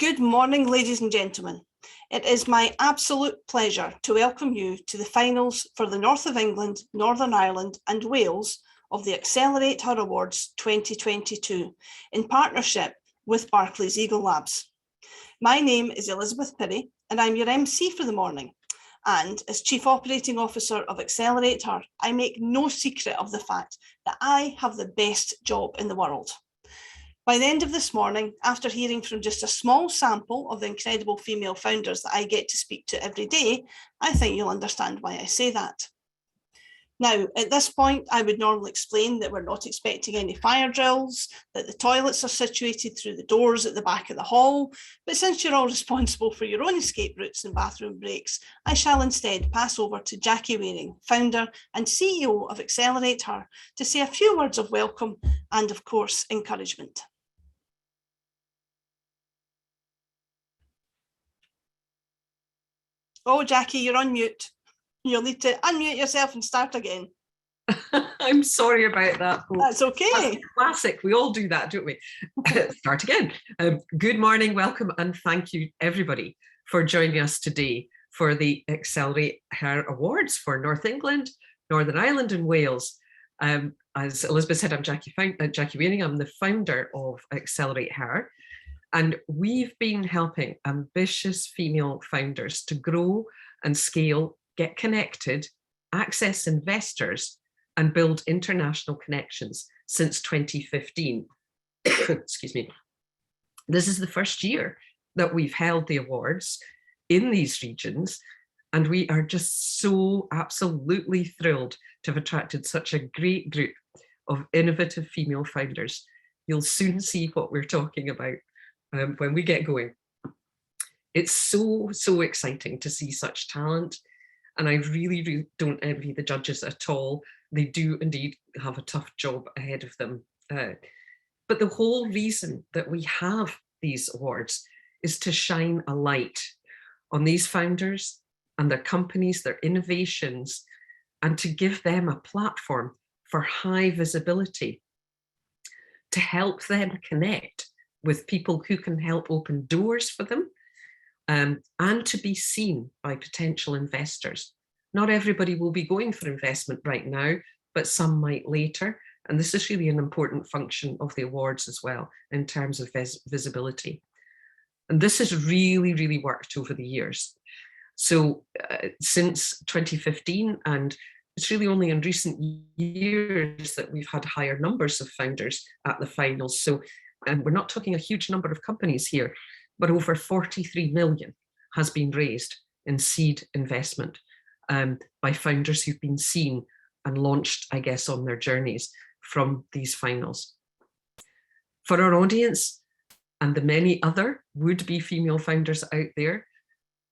Good morning, ladies and gentlemen. It is my absolute pleasure to welcome you to the finals for the North of England, Northern Ireland and Wales of the AccelerateHER Awards 2022 in partnership with Barclays Eagle Labs. My name is Elizabeth Pirrie and I'm your MC for the morning. And as Chief Operating Officer of AccelerateHER, I make no secret of the fact that I have the best job in the world. By the end of this morning, after hearing from just a small sample of the incredible female founders that I get to speak to every day, I think you'll understand why I say that. Now, at this point, I would normally explain that we're not expecting any fire drills, that the toilets are situated through the doors at the back of the hall, but since you're all responsible for your own escape routes and bathroom breaks, I shall instead pass over to Jackie Waring, founder and CEO of AccelerateHER, to say a few words of welcome and, of course, encouragement. Oh, Jackie, you're on mute. You'll need to unmute yourself and start again. I'm sorry about that. That's okay. That's classic. We all do that, don't we? Start again. Good morning, welcome, and thank you, everybody, for joining us today for the AccelerateHER Awards for North England, Northern Ireland, and Wales. As Elizabeth said, I'm Jackie Waring. I'm the founder of AccelerateHER. And we've been helping ambitious female founders to grow and scale, get connected, access investors, and build international connections since 2015. Excuse me. This is the first year that we've held the awards in these regions, and we are just so absolutely thrilled to have attracted such a great group of innovative female founders. You'll soon see what we're talking about when we get going. It's so exciting to see such talent, and I really don't envy the judges at all. They do indeed have a tough job ahead of them. But the whole reason that we have these awards is to shine a light on these founders and their companies, their innovations, and to give them a platform for high visibility, to help them connect with people who can help open doors for them, and to be seen by potential investors. Not everybody will be going for investment right now, but some might later. And this is really an important function of the awards as well, in terms of visibility. And this has really worked over the years. So since 2015, and it's really only in recent years that we've had higher numbers of founders at the finals. So and we're not talking a huge number of companies here, but over 43 million has been raised in seed investment by founders who've been seen and launched, I guess, on their journeys from these finals. For our audience and the many other would-be female founders out there,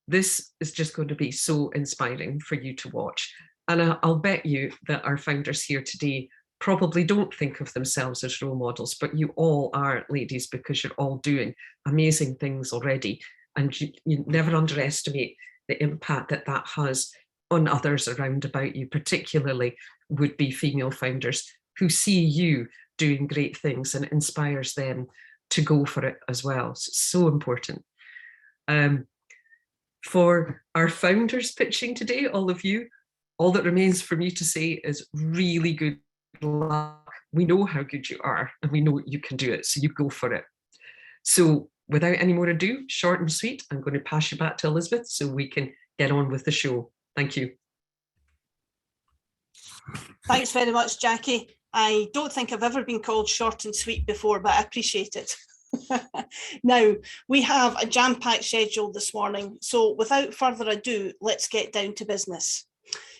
this is just going to be so inspiring for you to watch. And I'll bet you that our founders here today probably don't think of themselves as role models, but you all are, ladies, because you're all doing amazing things already. And you never underestimate the impact that that has on others around about you, particularly would-be female founders who see you doing great things, and it inspires them to go for it as well. So it's so important. For our founders pitching today, all of you, all that remains for me to say is really good luck. We know how good you are and we know you can do it, so you go for it. So without any more ado, short and sweet, I'm going to pass you back to Elizabeth so we can get on with the show. Thank you. Thanks very much, Jackie. I don't think I've ever been called short and sweet before, but I appreciate it. Now, we have a jam-packed schedule this morning, so without further ado, let's get down to business.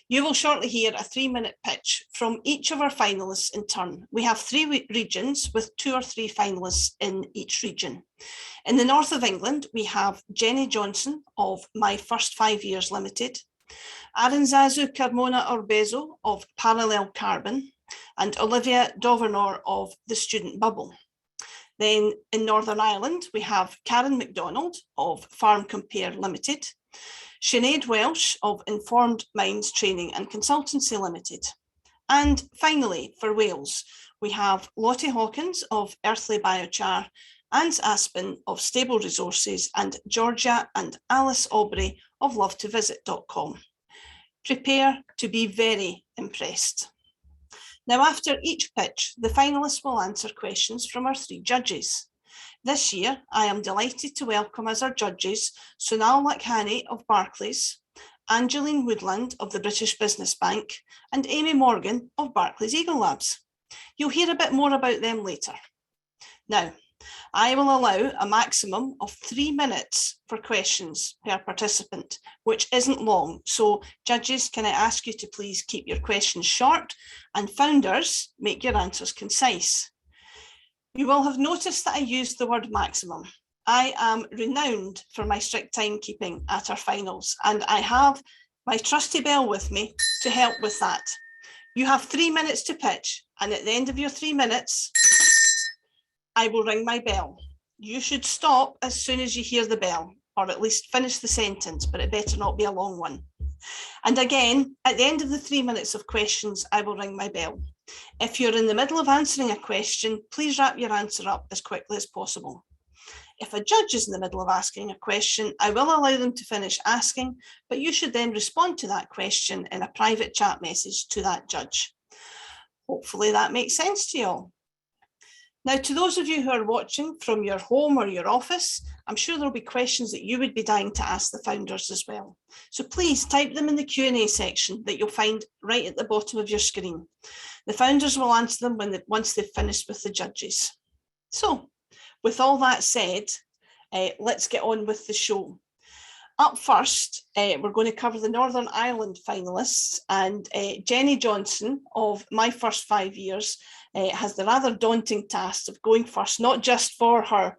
You will shortly hear a 3-minute pitch from each of our finalists in turn. We have 3 regions with 2 or 3 finalists in each region. In the north of England, we have Jennie Johnson of My First 5 Years Limited, Aranzazu Carmona Orbezo of Parallel Carbon, and Olivia Dovernor of The Student Bubble. Then in Northern Ireland, we have Karen McDonald of Farm Compare Limited, Sinead Welsh of Informed Minds Training and Consultancy Limited. And finally, for Wales, we have Lottie Hawkins of Earthly Biochar Anne's Aspden of Stable Resources, and Georgia and Alice Aubrey of lovetovisit.com. Prepare to be very impressed. Now, after each pitch, the finalists will answer questions from our 3 judges. This year, I am delighted to welcome as our judges Sonal Lakhani of Barclays, Angeline Woodland of the British Business Bank, and Amy Morgan of Barclays Eagle Labs. You'll hear a bit more about them later. Now, I will allow a maximum of 3 minutes for questions per participant, which isn't long. So judges, can I ask you to please keep your questions short, and founders, make your answers concise. You will have noticed that I used the word maximum. I am renowned for my strict timekeeping at our finals, and I have my trusty bell with me to help with that. You have 3 minutes to pitch, and at the end of your 3 minutes, I will ring my bell. You should stop as soon as you hear the bell, or at least finish the sentence, but it better not be a long one. And again, at the end of the 3 minutes of questions, I will ring my bell. If you're in the middle of answering a question, please wrap your answer up as quickly as possible. If a judge is in the middle of asking a question, I will allow them to finish asking, but you should then respond to that question in a private chat message to that judge. Hopefully that makes sense to you all. Now, to those of you who are watching from your home or your office, I'm sure there'll be questions that you would be dying to ask the founders as well. So please type them in the Q&A section that you'll find right at the bottom of your screen. The founders will answer them once they've finished with the judges. So, with all that said, let's get on with the show. Up first, we're going to cover the Northern Ireland finalists, and Jennie Johnson of My First 5 Years has the rather daunting task of going first, not just for her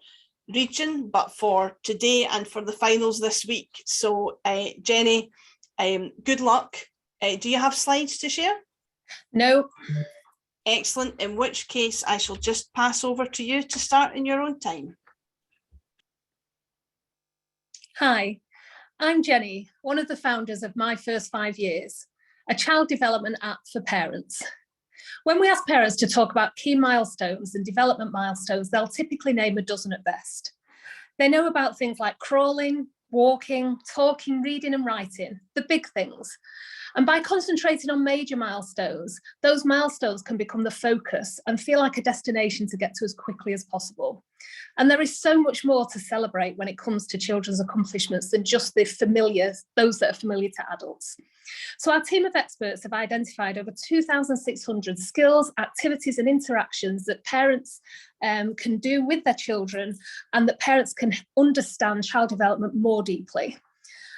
region, but for today and for the finals this week. So Jennie, good luck. Do you have slides to share? No. Excellent, in which case I shall just pass over to you to start in your own time. Hi, I'm Jennie, one of the founders of My First 5 Years, a child development app for parents. When we ask parents to talk about key milestones and development milestones, they'll typically name a dozen at best. They know about things like crawling, walking, talking, reading and writing, the big things. And by concentrating on major milestones, those milestones can become the focus and feel like a destination to get to as quickly as possible. And there is so much more to celebrate when it comes to children's accomplishments than just the familiar, those that are familiar to adults. So our team of experts have identified over 2,600 skills, activities and interactions that parents can do with their children and that parents can understand child development more deeply.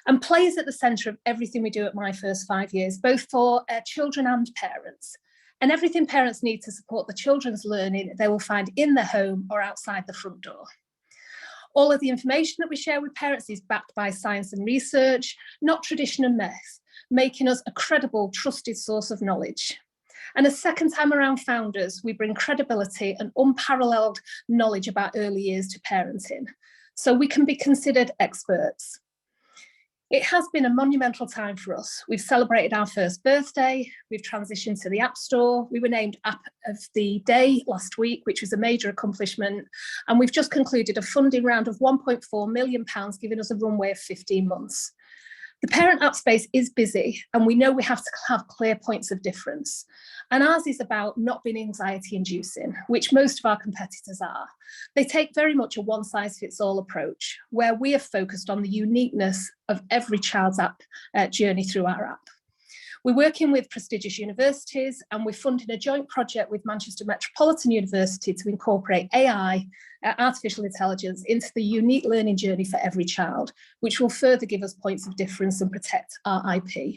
And play is at the centre of everything we do at My First 5 Years, both for children and parents. And everything parents need to support the children's learning, they will find in their home or outside the front door. All of the information that we share with parents is backed by science and research, not tradition and myth, making us a credible, trusted source of knowledge. And as second time around founders, we bring credibility and unparalleled knowledge about early years to parenting, so we can be considered experts. It has been a monumental time for us. We've celebrated our first birthday, we've transitioned to the App Store, we were named App of the Day last week, which was a major accomplishment, and we've just concluded a funding round of £1.4 million, giving us a runway of 15 months. The parent app space is busy, and we know we have to have clear points of difference. And ours is about not being anxiety-inducing, which most of our competitors are. They take very much a one-size-fits-all approach, where we are focused on the uniqueness of every child's app journey through our app. We're working with prestigious universities, and we're funding a joint project with Manchester Metropolitan University to incorporate AI, artificial intelligence, into the unique learning journey for every child, which will further give us points of difference and protect our IP.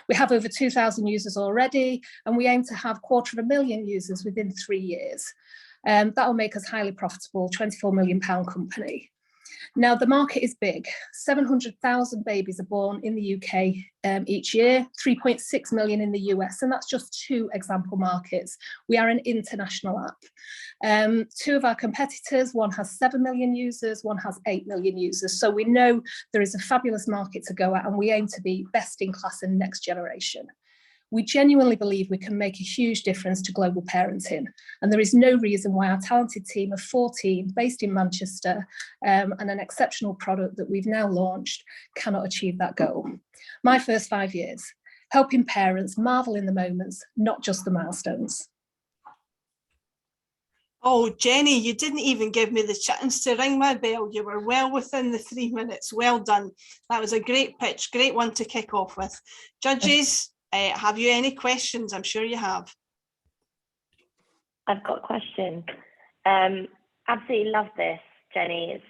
We have over 2,000 users already, and we aim to have 250,000 users within 3 years. That will make us highly profitable, £24 million company. Now, the market is big. 700,000 babies are born in the UK each year, 3.6 million in the US, and that's just 2 example markets. We are an international app. 2 of our competitors, one has 7 million users, one has 8 million users. So we know there is a fabulous market to go at, and we aim to be best in class and next generation. We genuinely believe we can make a huge difference to global parenting, and there is no reason why our talented team of 14 based in Manchester and an exceptional product that we've now launched cannot achieve that goal. My first 5 years, helping parents marvel in the moments, not just the milestones. Oh, Jennie, you didn't even give me the chance to ring my bell. You were well within the 3 minutes. Well done. That was a great pitch, great one to kick off with. Judges, have you any questions? I'm sure you have. I've got a question. Absolutely love this, Jennie.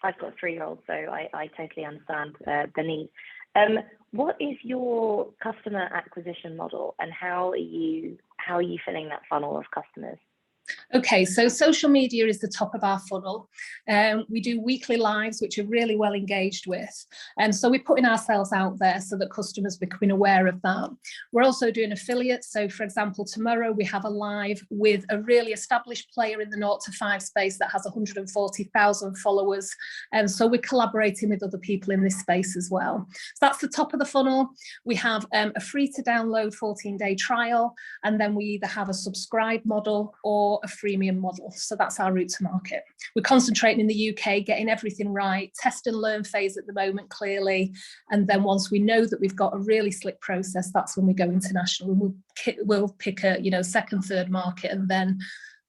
I've got a 3-year-old, so I totally understand the need. What is your customer acquisition model, and how are you filling that funnel of customers? Okay, so social media is the top of our funnel. We do weekly lives, which are really well engaged with. And so we're putting ourselves out there so that customers are becoming aware of that. We're also doing affiliates. So for example, tomorrow we have a live with a really established player in the 0 to 5 space that has 140,000 followers. And so we're collaborating with other people in this space as well. So that's the top of the funnel. We have a free to download 14-day trial, and then we either have a subscribe model or a freemium model. So that's our route to market. We're concentrating in the UK, getting everything right, test and learn phase at the moment, clearly. And then once we know that we've got a really slick process, that's when we go international, and we'll pick a second, third market. And then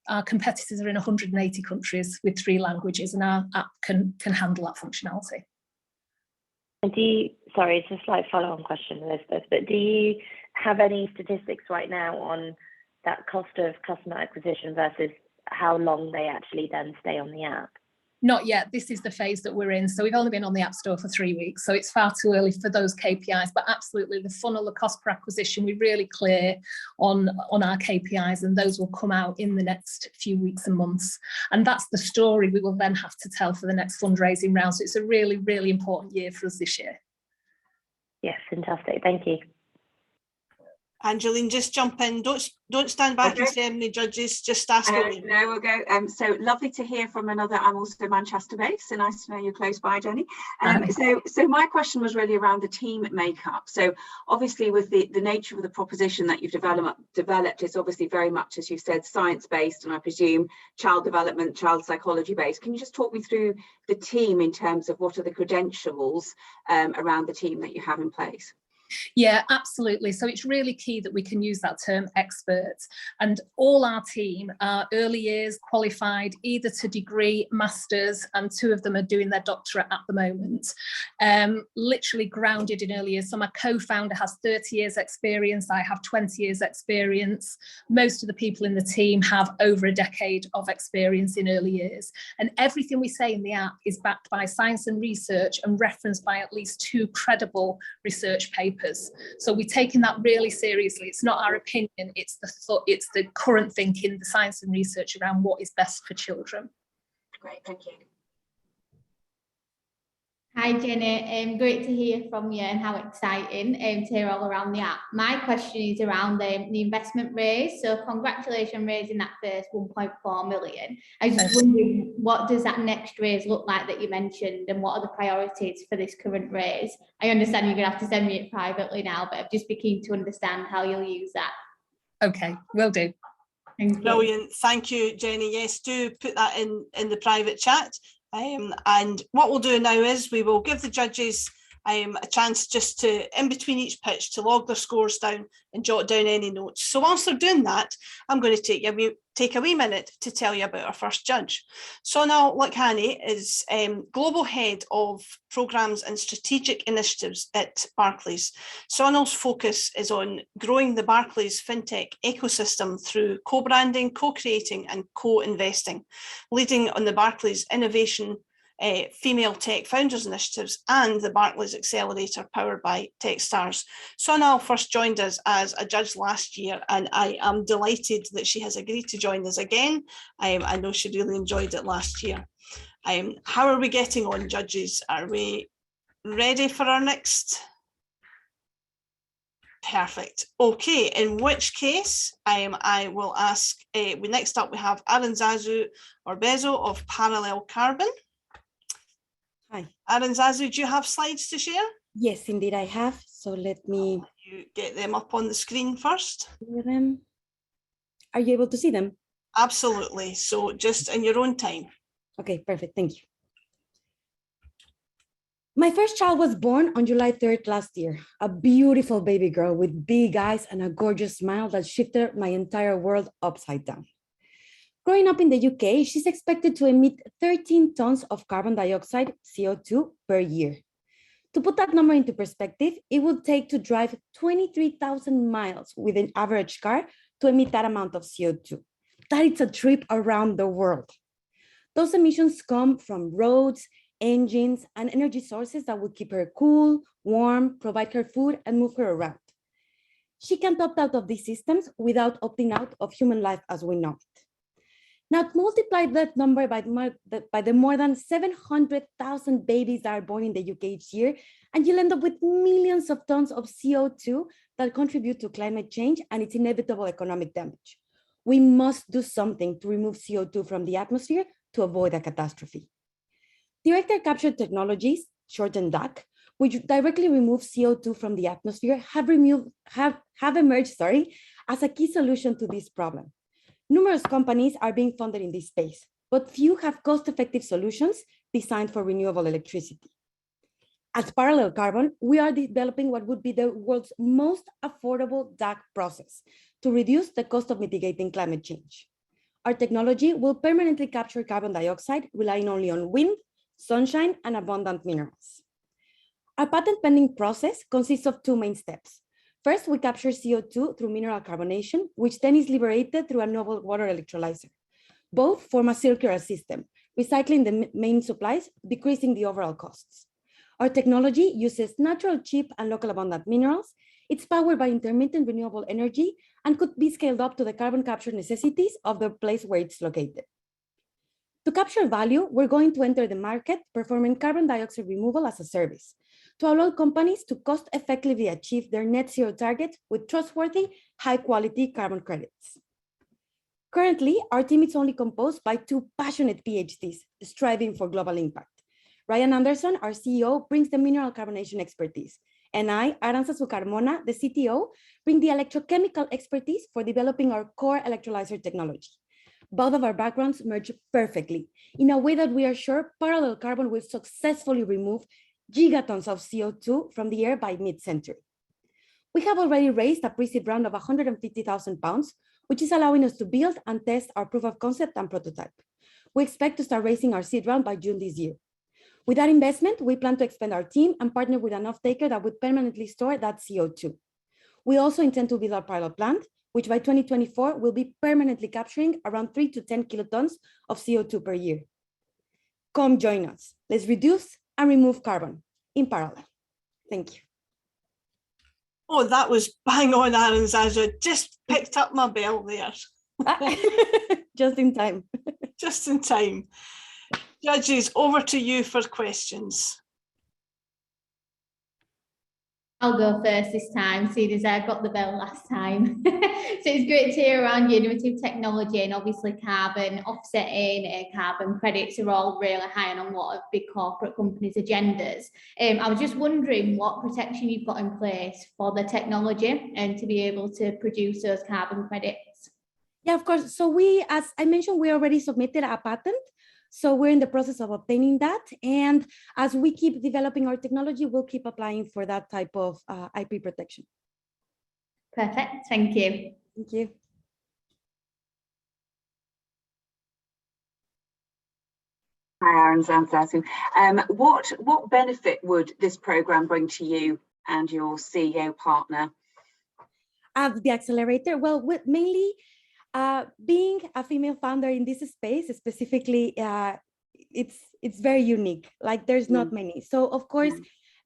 our competitors are in 180 countries with 3 languages, and our app can handle that functionality. And sorry, it's a slight follow-on question, Elizabeth, but do you have any statistics right now on that cost of customer acquisition versus how long they actually then stay on the app? Not yet. This is the phase that we're in. So we've only been on the App Store for 3 weeks. So it's far too early for those KPIs, but absolutely the funnel, the cost per acquisition, we're really clear on our KPIs, and those will come out in the next few weeks and months. And that's the story we will then have to tell for the next fundraising round. So it's a really, really important year for us this year. Yes, fantastic. Thank you. Angeline, just jump in. Don't stand back and say any judges. Just ask away. No, we'll go. So lovely to hear from another. I'm also Manchester based, so nice to know you're close by, Jennie. So my question was really around the team makeup. So obviously, with the nature of the proposition that you've developed, it's obviously very much, as you said, science based, and I presume child development, child psychology based. Can you just talk me through the team in terms of what are the credentials around the team that you have in place? Yeah, absolutely. So it's really key that we can use that term expert, and all our team are early years qualified, either to degree, masters, and 2 of them are doing their doctorate at the moment. Literally grounded in early years. So my co-founder has 30 years experience. I have 20 years experience. Most of the people in the team have over a decade of experience in early years. And everything we say in the app is backed by science and research and referenced by at least 2 credible research papers. So we're taking that really seriously. It's not our opinion, it's the current thinking, the science and research around what is best for children. Great, thank you. Hi Jennie, great to hear from you, and how exciting to hear all around the app. My question is around the investment raise. So congratulations on raising that first 1.4 million. I was just wondering, what does that next raise look like that you mentioned, and what are the priorities for this current raise? I understand you're going to have to send me it privately now, but I'd just be keen to understand how you'll use that. Okay, will do. Brilliant. Thank you, Jennie. Yes, do put that in the private chat. And what we'll do now is we will give the judges a chance just to, in between each pitch, to log their scores down and jot down any notes. So whilst they're doing that, I'm going to take a wee minute to tell you about our first judge. Sonal Lakhani is Global Head of Programmes and Strategic Initiatives at Barclays. Sonal's focus is on growing the Barclays fintech ecosystem through co-branding, co-creating and co-investing, leading on the Barclays Innovation Female Tech Founders Initiatives and the Barclays Accelerator powered by Techstars. Sonal first joined us as a judge last year, and I am delighted that she has agreed to join us again. I know she really enjoyed it last year. How are we getting on, judges? Are we ready for our next? Perfect. Okay, in which case I will ask, next up we have Aranzazu Orbezo of Parallel Carbon. Hi. Aranzazu, do you have slides to share? Yes, indeed I have. So let me You get them up on the screen first. hear them. Are you able to see them? Absolutely. So just in your own time. Okay, perfect. Thank you. My first child was born on July 3rd last year, a beautiful baby girl with big eyes and a gorgeous smile that shifted my entire world upside down. Growing up in the UK, she's expected to emit 13 tons of carbon dioxide, CO2, per year. To put that number into perspective, it would take to drive 23,000 miles with an average car to emit that amount of CO2. That is a trip around the world. Those emissions come from roads, engines, and energy sources that would keep her cool, warm, provide her food, and move her around. She can't opt out of these systems without opting out of human life as we know it. Now, multiply that number by the more than 700,000 babies that are born in the UK each year, and you'll end up with millions of tons of CO2 that contribute to climate change and its inevitable economic damage. We must do something to remove CO2 from the atmosphere to avoid a catastrophe. Direct air capture technologies, shortened DAC, which directly remove CO2 from the atmosphere, have emerged as a key solution to this problem. Numerous companies are being funded in this space, but few have cost-effective solutions designed for renewable electricity. As Parallel Carbon, we are developing what would be the world's most affordable DAC process to reduce the cost of mitigating climate change. Our technology will permanently capture carbon dioxide, relying only on wind, sunshine, and abundant minerals. Our patent pending process consists of two main steps. First, we capture CO2 through mineral carbonation, which then is liberated through a novel water electrolyzer. Both form a circular system, recycling the main supplies, decreasing the overall costs. Our technology uses natural, cheap, and local abundant minerals. It's powered by intermittent renewable energy and could be scaled up to the carbon capture necessities of the place where it's located. To capture value, we're going to enter the market performing carbon dioxide removal as a service to allow companies to cost-effectively achieve their net zero targets with trustworthy, high-quality carbon credits. Currently, our team is only composed by two passionate PhDs striving for global impact. Ryan Anderson, our CEO, brings the mineral carbonation expertise, and I, Aranzazu Carmona, the CTO, bring the electrochemical expertise for developing our core electrolyzer technology. Both of our backgrounds merge perfectly in a way that we are sure Parallel Carbon will successfully remove gigatons of CO2 from the air by mid-century. We have already raised a pre-seed round of 150,000 pounds, which is allowing us to build and test our proof of concept and prototype. We expect to start raising our seed round by June this year. With that investment, we plan to expand our team and partner with an off-taker that would permanently store that CO2. We also intend to build our pilot plant, which by 2024 will be permanently capturing around 3 to 10 kilotons of CO2 per year. Come join us. Let's reduce and remove carbon in parallel. Thank you. Oh, that was bang on, Aranzazu. Just picked up my bell there. Just in time. Just in time. Judges, over to you for questions. I'll go first this time, seeing as I got the bell last time. So it's great to hear around innovative technology, and obviously carbon offsetting and carbon credits are all really high on a lot of big corporate companies' agendas. I was just wondering what protection you've got in place for the technology and to be able to produce those carbon credits. Yeah, of course. So we, as I mentioned, we already submitted a patent. So we're in the process of obtaining that. And as we keep developing our technology, we'll keep applying for that type of IP protection. Perfect. Thank you. Thank you. Hi, Aranzazu. What benefit would this program bring to you and your CEO partner? The accelerator, well, mainly being a female founder in this space, specifically, it's very unique. Like there's not many. So of course,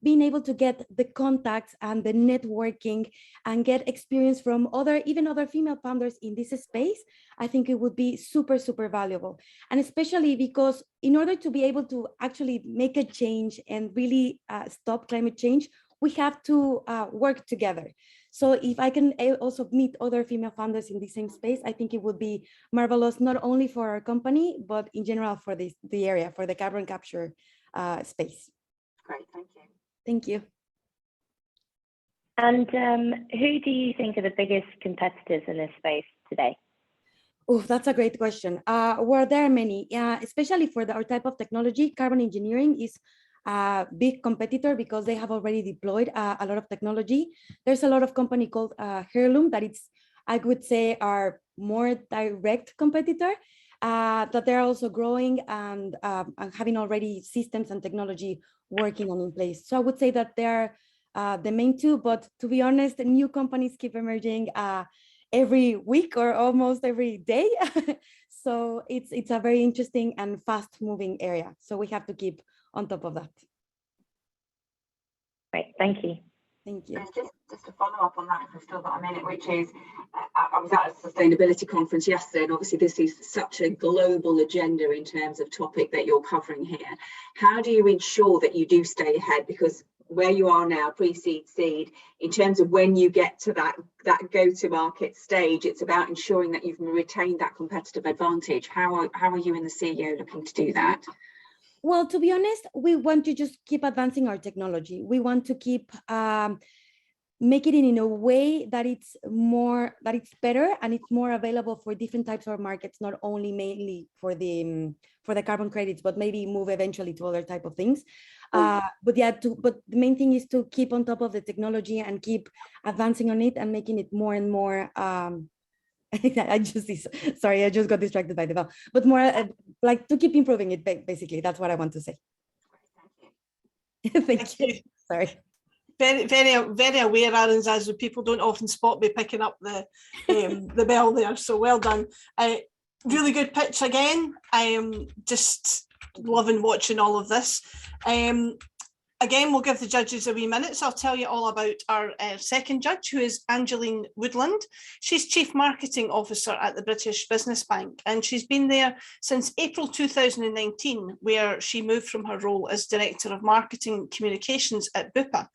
being able to get the contacts and the networking and get experience from even other female founders in this space, I think it would be super, super valuable. And especially because in order to be able to actually make a change and really stop climate change, we have to work together. So if I can also meet other female founders in the same space, I think it would be marvelous, not only for our company, but in general for the area, for the carbon capture space. Great, thank you. Thank you. And who do you think are the biggest competitors in this space today? Oh, that's a great question. Well, there are many, especially for our type of technology. Carbon engineering is a big competitor because they have already deployed a lot of technology. There's a lot of company called Heirloom that I would say, are more direct competitor, that they're also growing and having already systems and technology working and in place. So I would say that they're the main two, but to be honest, new companies keep emerging every week or almost every day. So it's a very interesting and fast moving area. So we have to keep on top of that. Great, thank you. Thank you. Just to follow up on that, if I've still got a minute, which is, I was at a sustainability conference yesterday, and obviously this is such a global agenda in terms of topic that you're covering here. How do you ensure that you do stay ahead? Because where you are now, pre-seed, seed, in terms of when you get to that go-to-market stage, it's about ensuring that you've retained that competitive advantage. How are you and the CEO looking to do that? Well, to be honest, we want to just keep advancing our technology. We want to keep making it in a way that it's better and it's more available for different types of markets, not only mainly for the carbon credits, but maybe move eventually to other type of things. But the main thing is to keep on top of the technology and keep advancing on it and making it more and more. I just got distracted by the bell, but more like to keep improving it. Basically, that's what I want to say. Thank you. Sorry. Very, very, very aware, Aranzazu. People don't often spot me picking up the bell there. So well done. Really good pitch again. I am just loving watching all of this. Again, we'll give the judges a wee minute. So I'll tell you all about our second judge, who is Angeline Woodland. She's Chief Marketing Officer at the British Business Bank, and she's been there since April 2019, where she moved from her role as Director of Marketing Communications at Bupa.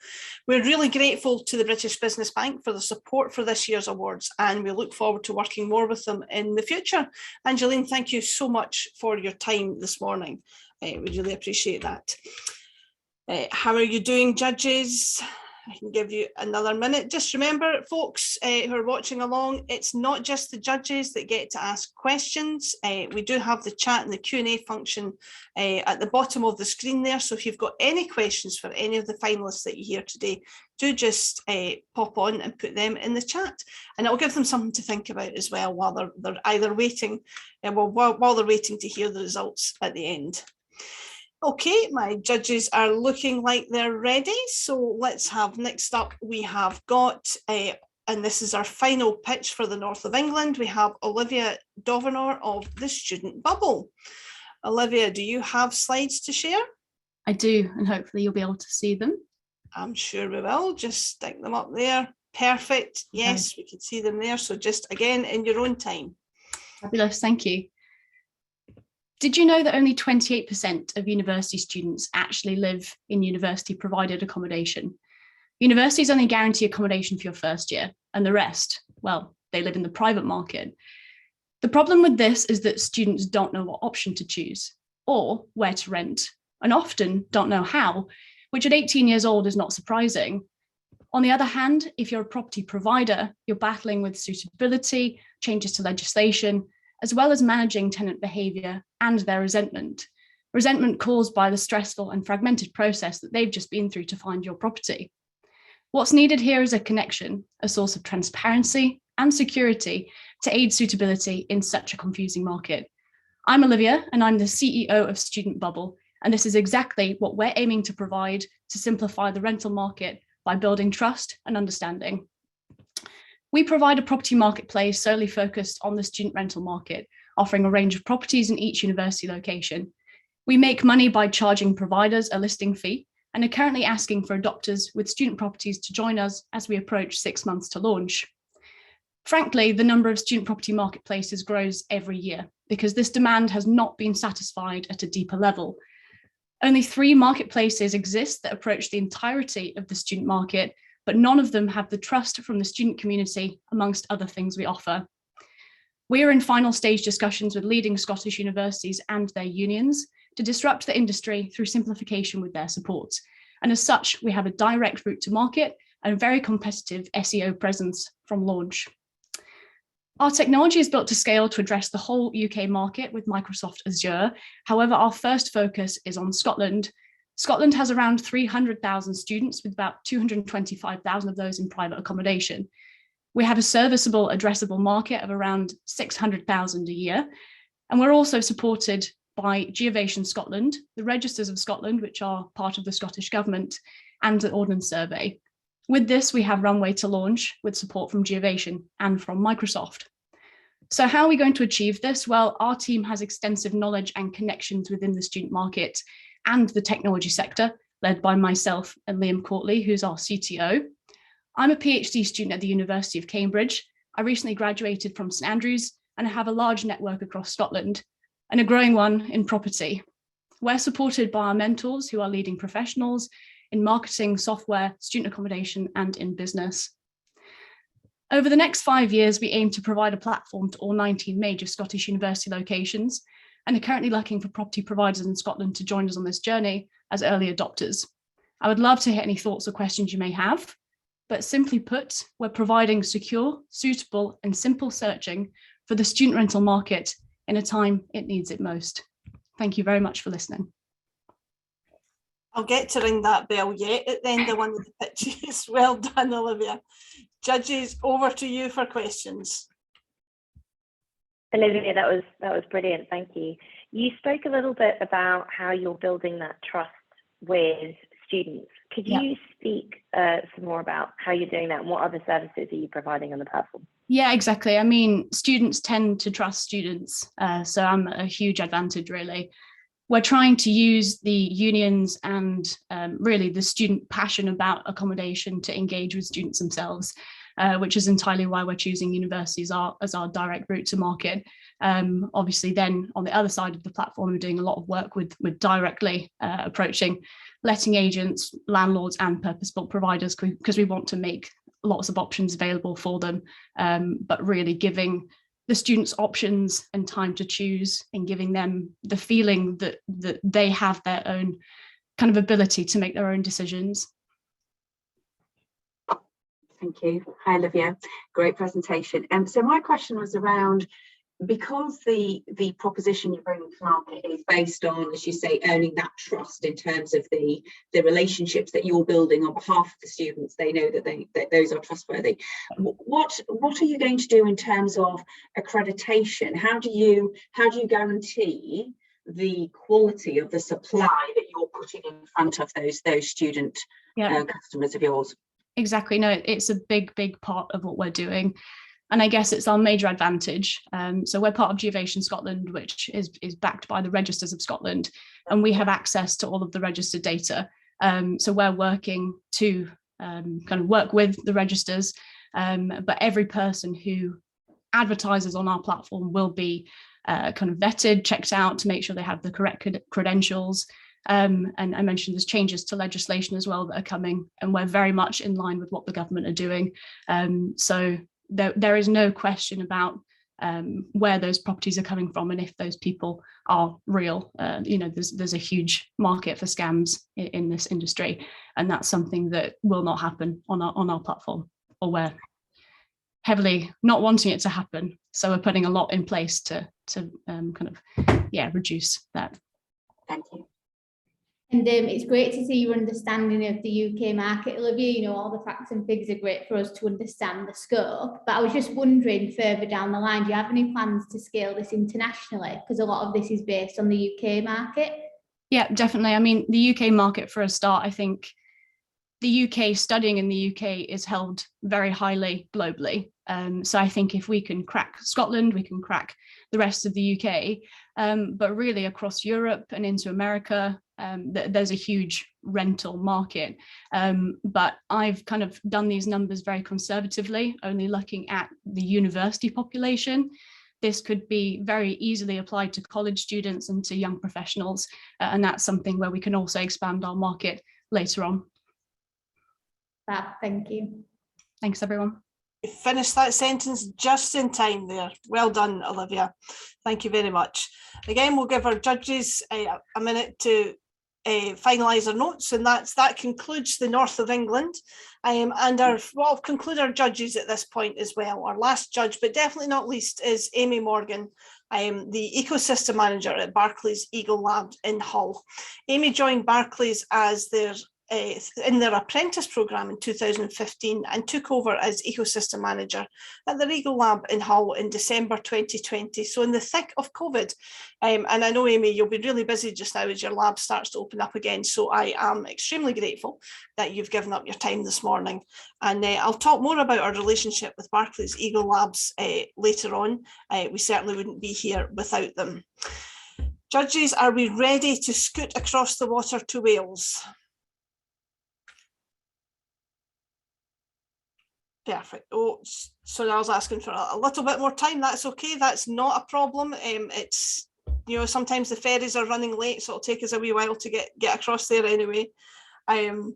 We're really grateful to the British Business Bank for the support for this year's awards, and we look forward to working more with them in the future. Angeline, thank you so much for your time this morning. We really appreciate that. How are you doing, judges? I can give you another minute. Just remember, folks who are watching along, it's not just the judges that get to ask questions. We do have the chat and the Q&A function at the bottom of the screen there. So if you've got any questions for any of the finalists that you hear today, do just pop on and put them in the chat, and it'll give them something to think about as well while they're either waiting, while they're waiting to hear the results at the end. Okay, my judges are looking like they're ready. So let's have, next up, we have got, and this is our final pitch for the North of England, we have Olivia Dovenor of the Student Bubble. Olivia, do you have slides to share? I do, and hopefully you'll be able to see them. I'm sure we will. Just stick them up there. Perfect. Yes, okay. We can see them there. So just again, in your own time. Fabulous, thank you. Did you know that only 28% of university students actually live in university provided accommodation? Universities only guarantee accommodation for your first year, and the rest, well, they live in the private market. The problem with this is that students don't know what option to choose or where to rent, and often don't know how, which at 18 years old is not surprising. On the other hand, if you're a property provider, you're battling with suitability, changes to legislation, as well as managing tenant behaviour and their resentment caused by the stressful and fragmented process that they've just been through to find your property. What's needed here is a connection, a source of transparency and security to aid suitability in such a confusing market. I'm Olivia, and I'm the CEO of Student Bubble, and this is exactly what we're aiming to provide to simplify the rental market by building trust and understanding. We provide a property marketplace solely focused on the student rental market, offering a range of properties in each university location. We make money by charging providers a listing fee and are currently asking for adopters with student properties to join us as we approach 6 months to launch. Frankly, the number of student property marketplaces grows every year because this demand has not been satisfied at a deeper level. Only 3 marketplaces exist that approach the entirety of the student market, but none of them have the trust from the student community, amongst other things we offer. We are in final stage discussions with leading Scottish universities and their unions to disrupt the industry through simplification with their support. And as such, we have a direct route to market and a very competitive SEO presence from launch. Our technology is built to scale to address the whole UK market with Microsoft Azure. However, our first focus is on Scotland. Scotland has around 300,000 students, with about 225,000 of those in private accommodation. We have a serviceable, addressable market of around 600,000 a year. And we're also supported by Geovation Scotland, the Registers of Scotland, which are part of the Scottish Government, and the Ordnance Survey. With this, we have runway to launch with support from Geovation and from Microsoft. So how are we going to achieve this? Well, our team has extensive knowledge and connections within the student market and the technology sector, led by myself and Liam Courtley, who's our CTO. I'm a PhD student at the University of Cambridge. I recently graduated from St Andrews, and I have a large network across Scotland and a growing one in property. We're supported by our mentors, who are leading professionals in marketing, software, student accommodation, and in business. Over the next 5 years, we aim to provide a platform to all 19 major Scottish university locations, and are currently looking for property providers in Scotland to join us on this journey as early adopters. I would love to hear any thoughts or questions you may have, but simply put, we're providing secure, suitable, and simple searching for the student rental market in a time it needs it most. Thank you very much for listening. I'll get to ring that bell yet at the end of one of the pitches. Well done, Olivia. Judges, over to you for questions. Olivia, that was brilliant. Thank you. You spoke a little bit about how you're building that trust with students. Could you speak some more about how you're doing that, and what other services are you providing on the platform? Yeah, exactly. I mean, students tend to trust students, so I'm a huge advantage, really. We're trying to use the unions and really the student passion about accommodation to engage with students themselves, which is entirely why we're choosing universities as our direct route to market. Obviously, then on the other side of the platform, we're doing a lot of work with directly approaching letting agents, landlords, and purpose-built providers, because we want to make lots of options available for them, but really giving the students options and time to choose, and giving them the feeling that they have their own kind of ability to make their own decisions. Thank you. Hi, Olivia. Great presentation. So my question was around, because the proposition you're bringing to market is based on, as you say, earning that trust in terms of the relationships that you're building on behalf of the students. They know that those are trustworthy. What are you going to do in terms of accreditation? How do you guarantee the quality of the supply that you're putting in front of those student customers of yours? Exactly. No, it's a big part of what we're doing. And I guess it's our major advantage. So we're part of Geovation Scotland, which is backed by the Registers of Scotland, and we have access to all of the registered data. So we're working to kind of work with the registers, but every person who advertises on our platform will be kind of vetted, checked out to make sure they have the correct credentials. And I mentioned there's changes to legislation as well that are coming, and we're very much in line with what the government are doing. So there is no question about where those properties are coming from, and if those people are real. There's a huge market for scams in this industry, and that's something that will not happen on our platform, or we're heavily not wanting it to happen. So we're putting a lot in place to reduce that. Thank you. And it's great to see your understanding of the UK market, Olivia. All the facts and figures are great for us to understand the scope. But I was just wondering, further down the line, do you have any plans to scale this internationally? Because a lot of this is based on the UK market. Yeah, definitely. I mean, the UK market, for a start, I think the UK, studying in the UK is held very highly globally. So I think if we can crack Scotland, we can crack the rest of the UK, but really across Europe and into America, there's a huge rental market. But I've kind of done these numbers very conservatively, only looking at the university population. This could be very easily applied to college students and to young professionals. And that's something where we can also expand our market later on. Thank you. Thanks, everyone. You finished that sentence just in time there. Well done, Olivia. Thank you very much. Again, we'll give our judges a minute to finalise our notes, and that concludes the North of England. And we'll conclude our judges at this point as well. Our last judge, but definitely not least, is Amy Morgan, the ecosystem manager at Barclays Eagle Labs in Hull. Amy joined Barclays as in their apprentice programme in 2015 and took over as ecosystem manager at the Eagle Lab in Hull in December 2020, so in the thick of COVID. And I know, Amy, you'll be really busy just now as your lab starts to open up again, so I am extremely grateful that you've given up your time this morning. And I'll talk more about our relationship with Barclays Eagle Labs later on. We certainly wouldn't be here without them. Judges, are we ready to scoot across the water to Wales? Perfect. Oh, so I was asking for a little bit more time. That's okay. That's not a problem. It's, you know, sometimes the ferries are running late, so it'll take us a wee while to get across there anyway. I'm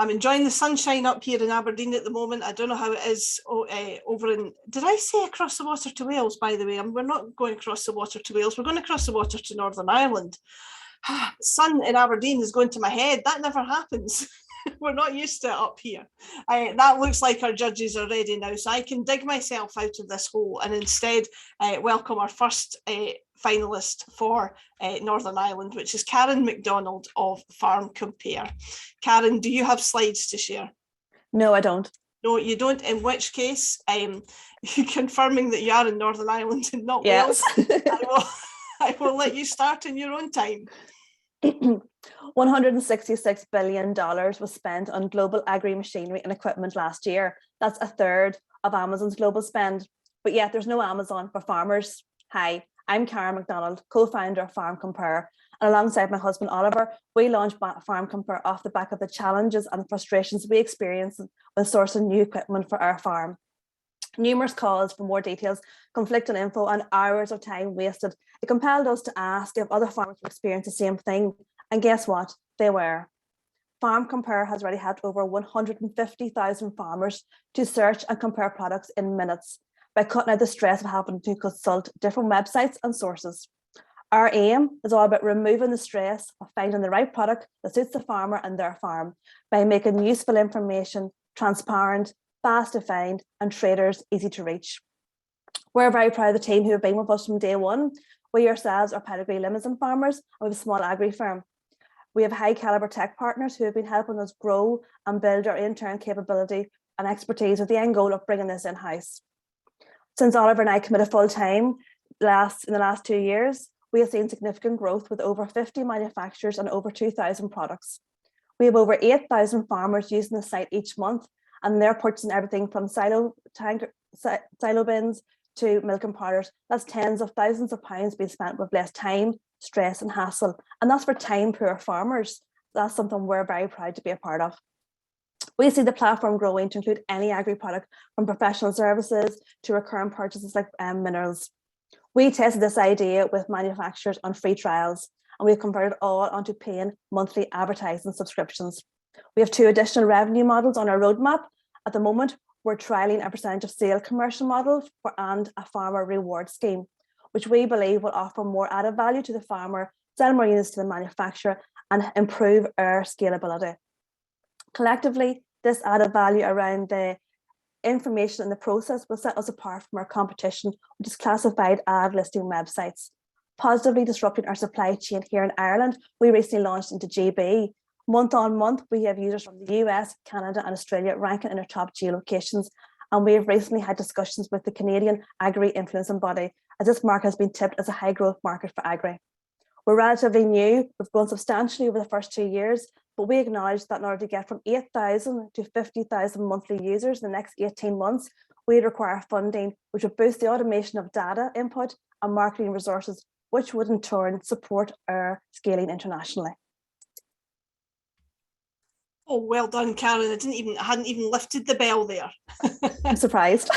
enjoying the sunshine up here in Aberdeen at the moment. I don't know how it is over in, did I say across the water to Wales, by the way? We're not going across the water to Wales. We're going across the water to Northern Ireland. Sun in Aberdeen is going to my head. That never happens. We're not used to it up here. That looks like our judges are ready now, so I can dig myself out of this hole and instead welcome our first finalist for Northern Ireland, which is Karen McDonald of Farm Compare. Karen, do you have slides to share? No, I don't. No, you don't, in which case, confirming that you are in Northern Ireland and not Yes. Wales, I will let you start in your own time. $166 billion was spent on global agri-machinery and equipment last year. That's a third of Amazon's global spend. But yet there's no Amazon for farmers. Hi, I'm Karen McDonald, co-founder of Farm Compare. And alongside my husband, Oliver, we launched Farm Compare off the back of the challenges and frustrations we experienced when sourcing new equipment for our farm. Numerous calls for more details, conflicting info, and hours of time wasted. It compelled us to ask if other farmers would experience the same thing. And guess what? They were. Farm Compare has already helped over 150,000 farmers to search and compare products in minutes by cutting out the stress of having to consult different websites and sources. Our aim is all about removing the stress of finding the right product that suits the farmer and their farm by making useful information transparent, fast to find, and traders easy to reach. We're very proud of the team who have been with us from day one. We ourselves are pedigree limousine farmers and we have a small agri firm. We have high caliber tech partners who have been helping us grow and build our internal capability and expertise with the end goal of bringing this in-house. Since Oliver and I committed full-time in the last 2 years, we have seen significant growth with over 50 manufacturers and over 2,000 products. We have over 8,000 farmers using the site each month, and they're purchasing everything from silo bins to milk and powders. That's tens of thousands of pounds being spent with less time, stress and hassle. And that's for time poor farmers. That's something we're very proud to be a part of. We see the platform growing to include any agri product from professional services to recurring purchases like minerals. We tested this idea with manufacturers on free trials, and we've converted all onto paying monthly advertising subscriptions. We have 2 additional revenue models on our roadmap. At the moment, we're trialing a percentage of sale commercial model and a farmer reward scheme, which we believe will offer more added value to the farmer, sell more units to the manufacturer, and improve our scalability. Collectively, this added value around the information in the process will set us apart from our competition, which is classified ad listing websites. Positively disrupting our supply chain here in Ireland, we recently launched into GB. Month on month, we have users from the US, Canada, and Australia ranking in our top geolocations. And we have recently had discussions with the Canadian Agri Influencing Body, as this market has been tipped as a high growth market for agri. We're relatively new, we've grown substantially over the first 2 years, but we acknowledge that in order to get from 8,000 to 50,000 monthly users in the next 18 months, we'd require funding, which would boost the automation of data input and marketing resources, which would in turn support our scaling internationally. Oh, well done, Karen. I hadn't even lifted the bell there. I'm surprised.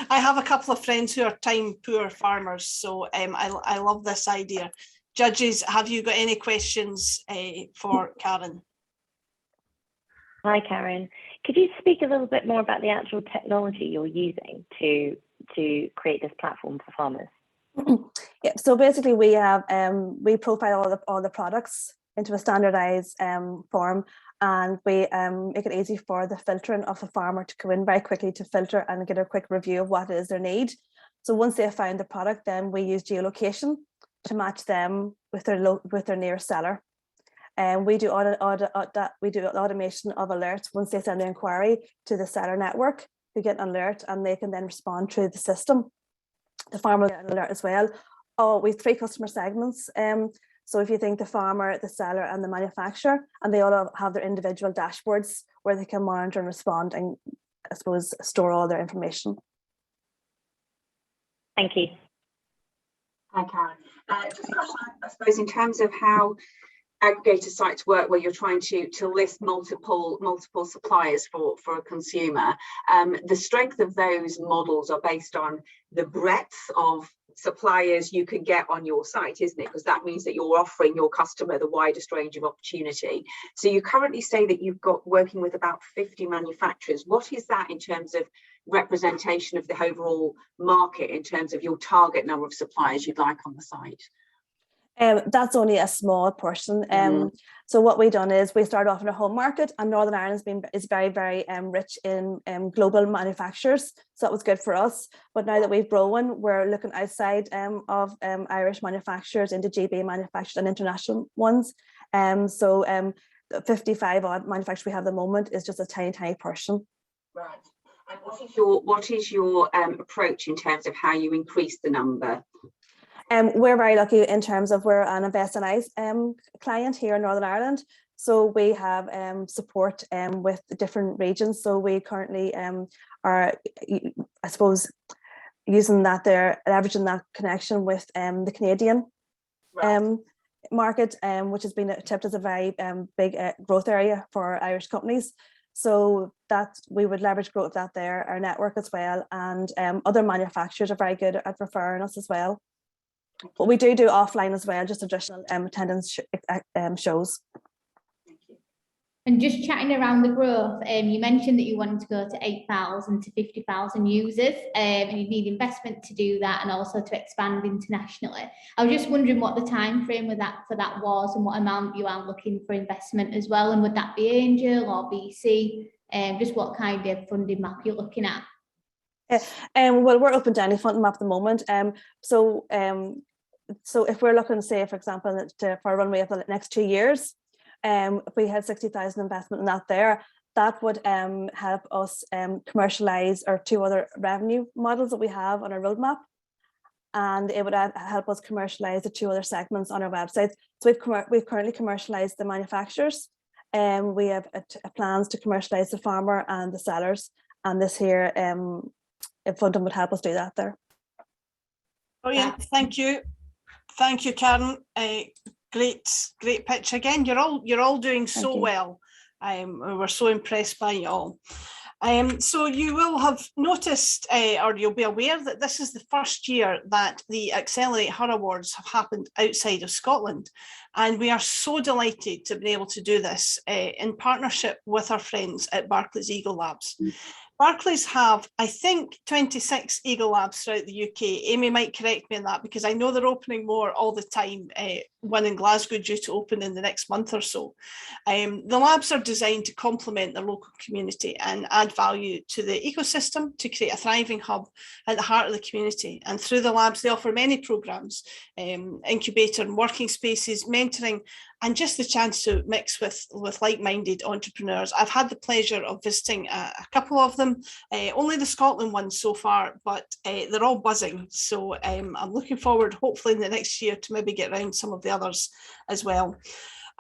I have a couple of friends who are time poor farmers, so I love this idea. Judges, have you got any questions for Karen? Hi, Karen. Could you speak a little bit more about the actual technology you're using to create this platform for farmers? Yeah, so basically we have we profile all the products into a standardized form, and we make it easy for the filtering of the farmer to come in very quickly to filter and get a quick review of what it is they need. So once they have found the product, then we use geolocation to match them with their nearest seller. And we do automation of alerts once they send the inquiry to the seller network. We get an alert and they can then respond through the system. The farmer will get an alert as well. We have 3 customer segments. So if you think the farmer, the seller and the manufacturer, and they all have their individual dashboards where they can monitor and respond and, I suppose, store all their information. Thank you. Hi, Karen. Just I suppose in terms of how aggregator sites work, where you're trying to list multiple suppliers for a consumer, the strength of those models are based on the breadth of suppliers you can get on your site, isn't it? Because that means that you're offering your customer the widest range of opportunity. So you currently say that you've got working with about 50 manufacturers. What is that in terms of representation of the overall market, in terms of your target number of suppliers you'd like on the site? That's only a small portion. So what we've done is we started off in our home market, and Northern Ireland is very, very rich in global manufacturers. So that was good for us. But now that we've grown, we're looking outside of Irish manufacturers into GB manufacturers and international ones. So the 55 odd manufacturers we have at the moment is just a tiny, tiny portion. Right. And what is your approach in terms of how you increase the number? We're very lucky in terms of we're an Invest in Ice client here in Northern Ireland. So we have support with the different regions. So we currently are, I suppose, using that there, leveraging that connection with the Canadian market, which has been tipped as a very big growth area for Irish companies. So that we would leverage growth of that there, our network as well, and other manufacturers are very good at referring us as well. But we do offline as well, just additional attendance shows. Thank you. And just chatting around the growth, you mentioned that you wanted to go to 8,000 to 50,000 users, and you need investment to do that, and also to expand internationally. I was just wondering what the time frame for that was, and what amount you are looking for investment as well, and would that be angel or VC? Just what kind of funding map you're looking at? Well, we're open to any funding map at the moment. So if we're looking, say, for example, for a runway of the next 2 years, if we had 60,000 investment in that would help us commercialize our 2 other revenue models that we have on our roadmap, and it would help us commercialize the 2 other segments on our website. So we've currently commercialized the manufacturers, and we have plans to commercialize the farmer and the sellers, and this here funding would help us do that there. Brilliant, thank you. Thank you, Karen. Great pitch again. You're all doing so well. We're so impressed by you all. So you will have noticed, or you'll be aware, that this is the first year that the AccelerateHER Awards have happened outside of Scotland. And we are so delighted to be able to do this in partnership with our friends at Barclays Eagle Labs. Barclays have, I think, 26 Eagle Labs throughout the UK. Amy might correct me on that, because I know they're opening more all the time, one in Glasgow due to open in the next month or so. The labs are designed to complement the local community and add value to the ecosystem to create a thriving hub at the heart of the community. And through the labs, they offer many programmes, incubator and working spaces, mentoring, and just the chance to mix with like-minded entrepreneurs. I've had the pleasure of visiting a couple of them, only the Scotland ones so far, but they're all buzzing. So I'm looking forward, hopefully in the next year, to maybe get around some of the others as well.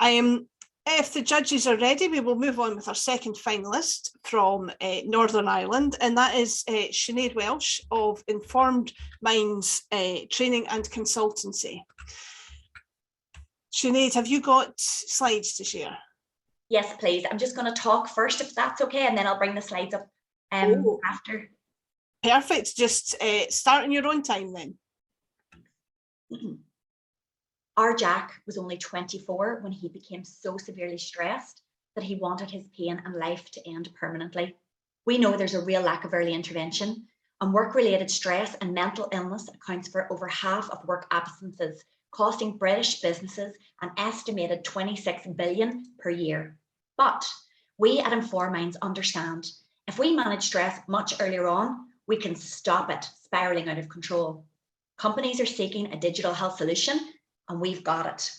If the judges are ready, we will move on with our second finalist from Northern Ireland, and that is Sinead Welsh of Informed Minds Training and Consultancy. Sinead, have you got slides to share? Yes, please. I'm just going to talk first, if that's okay, and then I'll bring the slides up after. Perfect. Just start in your own time then. Our Jack was only 24 when he became so severely stressed that he wanted his pain and life to end permanently. We know there's a real lack of early intervention, and work-related stress and mental illness accounts for over half of work absences costing British businesses an estimated 26 billion per year. But we at InformMinds understand if we manage stress much earlier on, we can stop it spiraling out of control. Companies are seeking a digital health solution, and we've got it.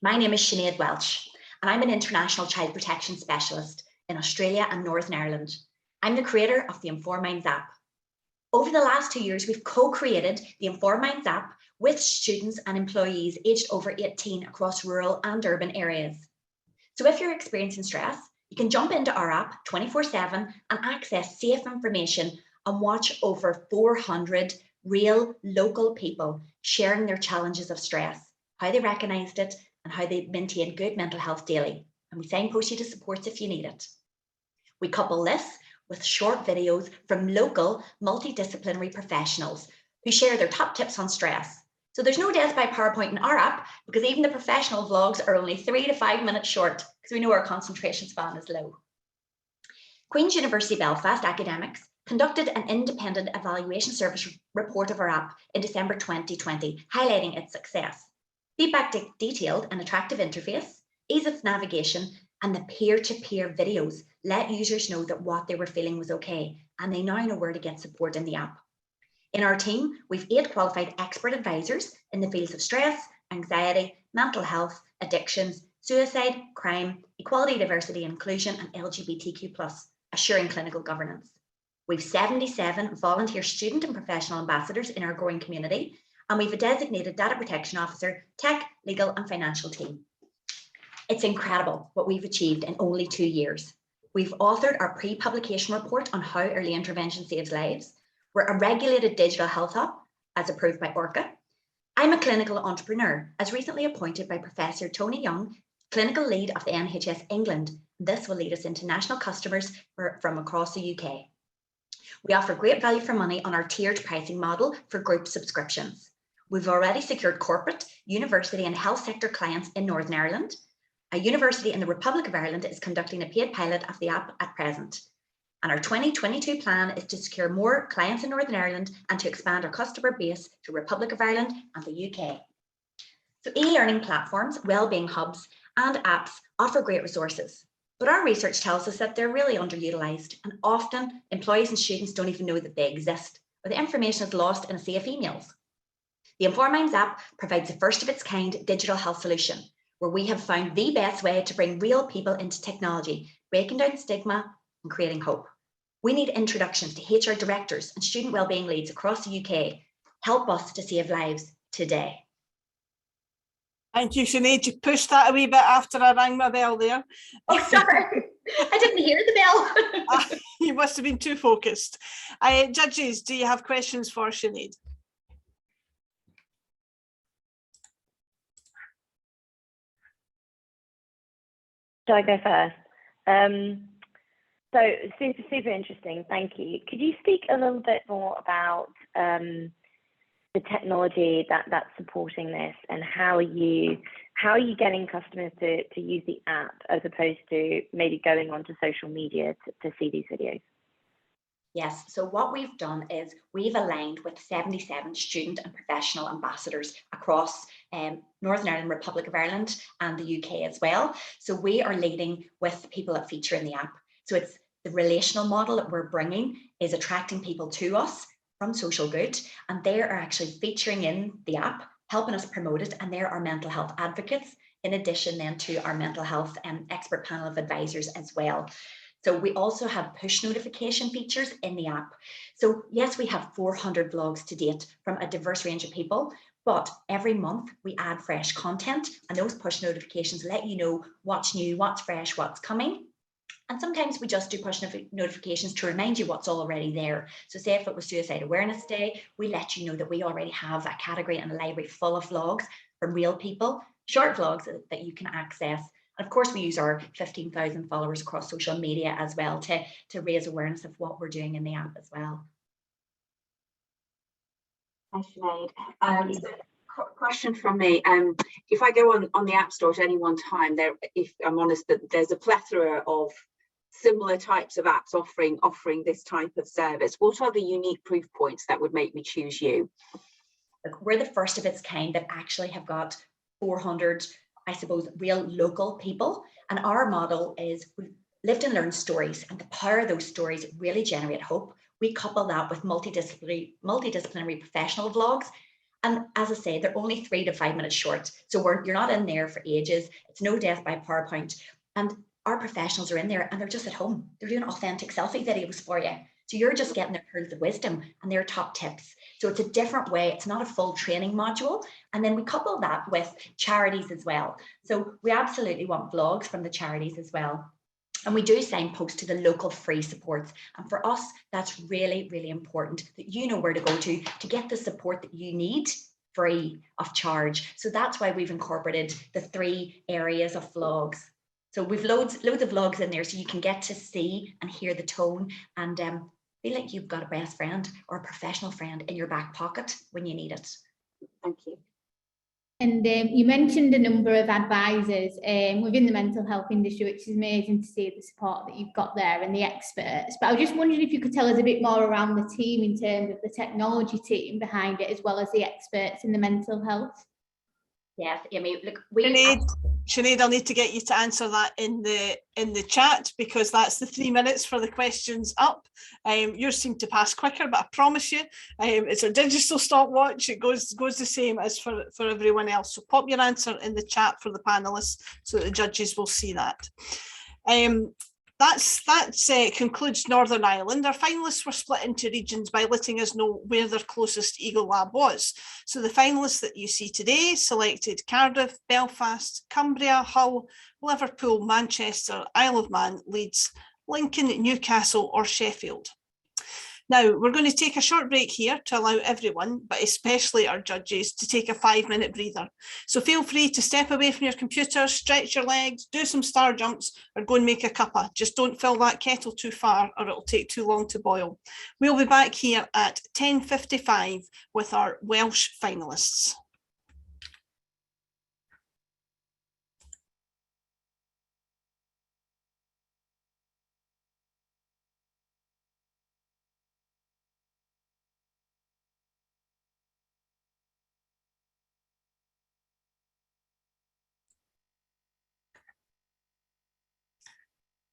My name is Sinead Welsh, and I'm an international child protection specialist in Australia and Northern Ireland. I'm the creator of the InformMinds app. Over the last 2 years, we've co-created the InformMinds app with students and employees aged over 18 across rural and urban areas. So if you're experiencing stress, you can jump into our app 24/7 and access safe information and watch over 400 real local people sharing their challenges of stress, how they recognised it, and how they maintain good mental health daily. And we signpost you to supports if you need it. We couple this with short videos from local multidisciplinary professionals who share their top tips on stress. So there's no death by PowerPoint in our app, because even the professional vlogs are only 3 to 5 minutes short, because we know our concentration span is low. Queen's University Belfast academics conducted an independent evaluation service report of our app in December 2020, highlighting its success. Feedback detailed an attractive interface, ease of navigation, and the peer-to-peer videos let users know that what they were feeling was okay, and they now know where to get support in the app. In our team, we've 8 qualified expert advisors in the fields of stress, anxiety, mental health, addictions, suicide, crime, equality, diversity, inclusion, and LGBTQ+, assuring clinical governance. We've 77 volunteer student and professional ambassadors in our growing community, and we've a designated data protection officer, tech, legal, and financial team. It's incredible what we've achieved in only 2 years. We've authored our pre-publication report on how early intervention saves lives. We're a regulated digital health app, as approved by ORCA. I'm a clinical entrepreneur, as recently appointed by Professor Tony Young, clinical lead of the NHS England. This will lead us into national customers from across the UK. We offer great value for money on our tiered pricing model for group subscriptions. We've already secured corporate, university and health sector clients in Northern Ireland. A university in the Republic of Ireland is conducting a paid pilot of the app at present. And our 2022 plan is to secure more clients in Northern Ireland and to expand our customer base to Republic of Ireland and the UK. So e-learning platforms, wellbeing hubs and apps offer great resources. But our research tells us that they're really underutilised, and often employees and students don't even know that they exist, or the information is lost in a sea of emails. The InformMinds app provides the first of its kind digital health solution, where we have found the best way to bring real people into technology, breaking down stigma and creating hope. We need introductions to HR directors and student wellbeing leads across the UK. Help us to save lives today. Thank you, Sinead. You pushed that a wee bit after I rang my bell there. Oh, sorry. I didn't hear the bell. You must have been too focused. Judges, do you have questions for Sinead? Shall I go first? So super interesting. Thank you. Could you speak a little bit more about the technology that's supporting this, and how are you getting customers to use the app as opposed to maybe going onto social media to see these videos? Yes, so what we've done is we've aligned with 77 student and professional ambassadors across Northern Ireland, Republic of Ireland and the UK as well. So we are leading with the people that feature in the app. So it's the relational model that we're bringing is attracting people to us from social good, and they are actually featuring in the app, helping us promote it, and they're our mental health advocates, in addition then to our mental health expert panel of advisors as well. So we also have push notification features in the app. So yes, we have 400 vlogs to date from a diverse range of people, but every month we add fresh content, and those push notifications let you know what's new, what's fresh, what's coming. And sometimes we just do push notifications to remind you what's already there. So say if it was Suicide Awareness Day, we let you know that we already have a category and a library full of vlogs from real people, short vlogs that you can access. And of course, we use our 15,000 followers across social media as well to raise awareness of what we're doing in the app as well. Thanks, Sinead. Question from me. If I go on the App Store at any one time, if I'm honest, that there's a plethora of similar types of apps offering this type of service. What are the unique proof points that would make me choose you? Like, we're the first of its kind that actually have got 400, I suppose, real local people. And our model is we've lived and learned stories, and the power of those stories really generate hope. We couple that with multidisciplinary professional vlogs. And as I say, they're only 3 to 5 minutes short. So you're not in there for ages. It's no death by PowerPoint. And our professionals are in there and they're just at home. They're doing authentic selfie videos for you. So you're just getting their pearls of wisdom and their top tips. So it's a different way. It's not a full training module. And then we couple that with charities as well. So we absolutely want vlogs from the charities as well. And we do signpost to the local free supports. And for us, that's really, really important that you know where to go to get the support that you need free of charge. So that's why we've incorporated the 3 areas of vlogs. So we've loads of vlogs in there so you can get to see and hear the tone and feel like you've got a best friend or a professional friend in your back pocket when you need it. Thank you. And you mentioned a number of advisors within the mental health industry, which is amazing to see the support that you've got there and the experts. But I was just wondering if you could tell us a bit more around the team in terms of the technology team behind it, as well as the experts in the mental health. Yes, I mean, look, Sinead, I'll need to get you to answer that in the chat, because that's the 3 minutes for the questions up. Yours seem to pass quicker, but I promise you, it's a digital stopwatch. It goes the same as for everyone else. So pop your answer in the chat for the panelists so that the judges will see that. That concludes Northern Ireland. Our finalists were split into regions by letting us know where their closest Eagle Lab was. So the finalists that you see today selected Cardiff, Belfast, Cumbria, Hull, Liverpool, Manchester, Isle of Man, Leeds, Lincoln, Newcastle or Sheffield. Now, we're going to take a short break here to allow everyone, but especially our judges, to take a 5-minute breather. So feel free to step away from your computer, stretch your legs, do some star jumps, or go and make a cuppa. Just don't fill that kettle too far or it'll take too long to boil. We'll be back here at 10:55 with our Welsh finalists.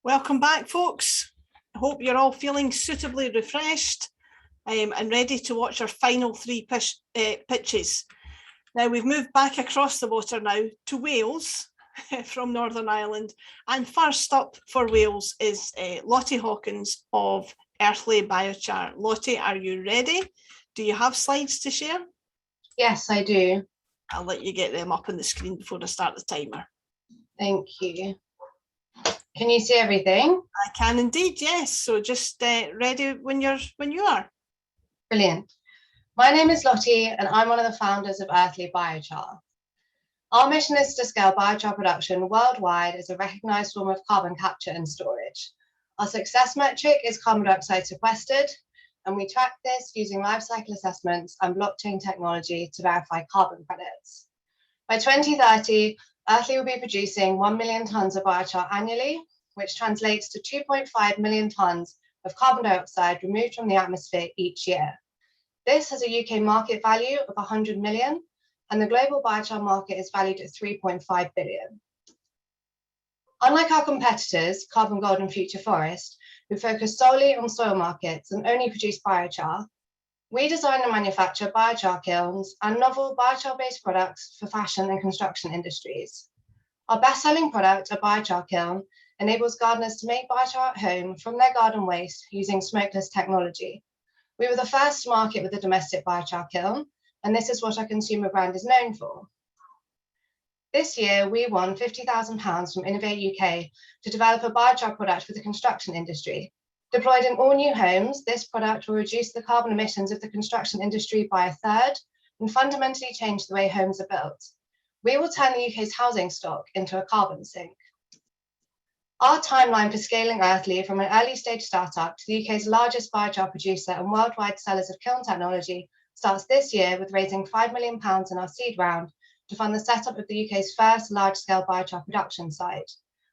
Welcome back, folks. I hope you're all feeling suitably refreshed and ready to watch our final 3 pitches. Now, we've moved back across the water now to Wales from Northern Ireland. And first up for Wales is Lottie Hawkins of Earthly Biochar. Lottie, are you ready? Do you have slides to share? Yes, I do. I'll let you get them up on the screen before I start the timer. Thank you. Can you see everything? I can indeed, yes. So just ready when you are. Brilliant. My name is Lottie and I'm one of the founders of Earthly Biochar. Our mission is to scale biochar production worldwide as a recognised form of carbon capture and storage. Our success metric is carbon dioxide sequestered, and we track this using life cycle assessments and blockchain technology to verify carbon credits. By 2030, Earthly will be producing 1 million tonnes of biochar annually, which translates to 2.5 million tonnes of carbon dioxide removed from the atmosphere each year. This has a UK market value of 100 million, and the global biochar market is valued at 3.5 billion. Unlike our competitors, Carbon Gold and Future Forest, who focus solely on soil markets and only produce biochar, we design and manufacture biochar kilns and novel biochar-based products for fashion and construction industries. Our best-selling product, a biochar kiln, enables gardeners to make biochar at home from their garden waste using smokeless technology. We were the first to market with a domestic biochar kiln, and this is what our consumer brand is known for. This year, we won £50,000 from Innovate UK to develop a biochar product for the construction industry. Deployed in all new homes, this product will reduce the carbon emissions of the construction industry by 1/3 and fundamentally change the way homes are built. We will turn the UK's housing stock into a carbon sink. Our timeline for scaling Earthly from an early stage startup to the UK's largest biochar producer and worldwide sellers of kiln technology starts this year with raising £5 million in our seed round to fund the setup of the UK's first large-scale biochar production site.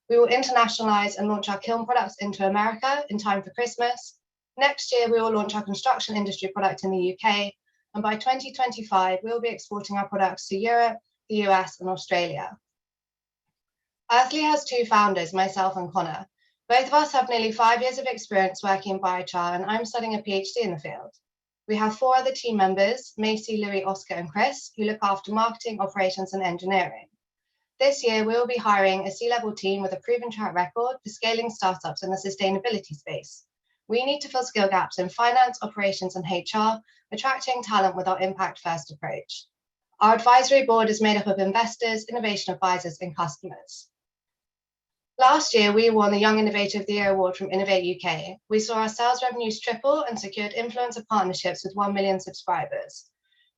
We will internationalise and launch our kiln products into America in time for Christmas. Next year, we will launch our construction industry product in the UK, and by 2025, we'll be exporting our products to Europe, the US, and Australia. Earthly has two founders, myself and Connor. Both of us have nearly 5 years of experience working in biochar, and I'm studying a PhD in the field. We have 4 other team members, Macy, Louis, Oscar, and Chris, who look after marketing, operations, and engineering. This year, we will be hiring a C-level team with a proven track record for scaling startups in the sustainability space. We need to fill skill gaps in finance, operations, and HR, attracting talent with our impact-first approach. Our advisory board is made up of investors, innovation advisors, and customers. Last year, we won the Young Innovator of the Year award from Innovate UK. We saw our sales revenues triple and secured influencer partnerships with 1 million subscribers.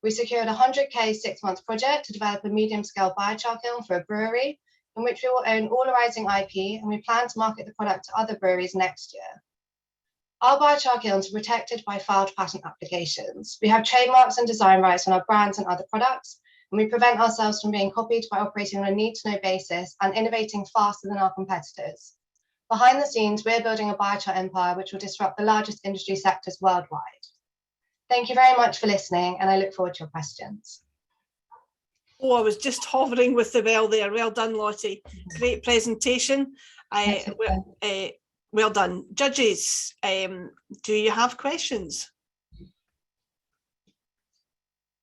We secured a 100k 6-month project to develop a medium-scale biochar kiln for a brewery, in which we will own all arising IP, and we plan to market the product to other breweries next year. Our biochar kilns are protected by filed patent applications. We have trademarks and design rights on our brands and other products, and we prevent ourselves from being copied by operating on a need-to-know basis and innovating faster than our competitors. Behind the scenes, we're building a biochar empire which will disrupt the largest industry sectors worldwide. Thank you very much for listening, and I look forward to your questions. Oh, I was just hovering with the bell there. Well done, Lottie. Great presentation. Well done. Judges, do you have questions?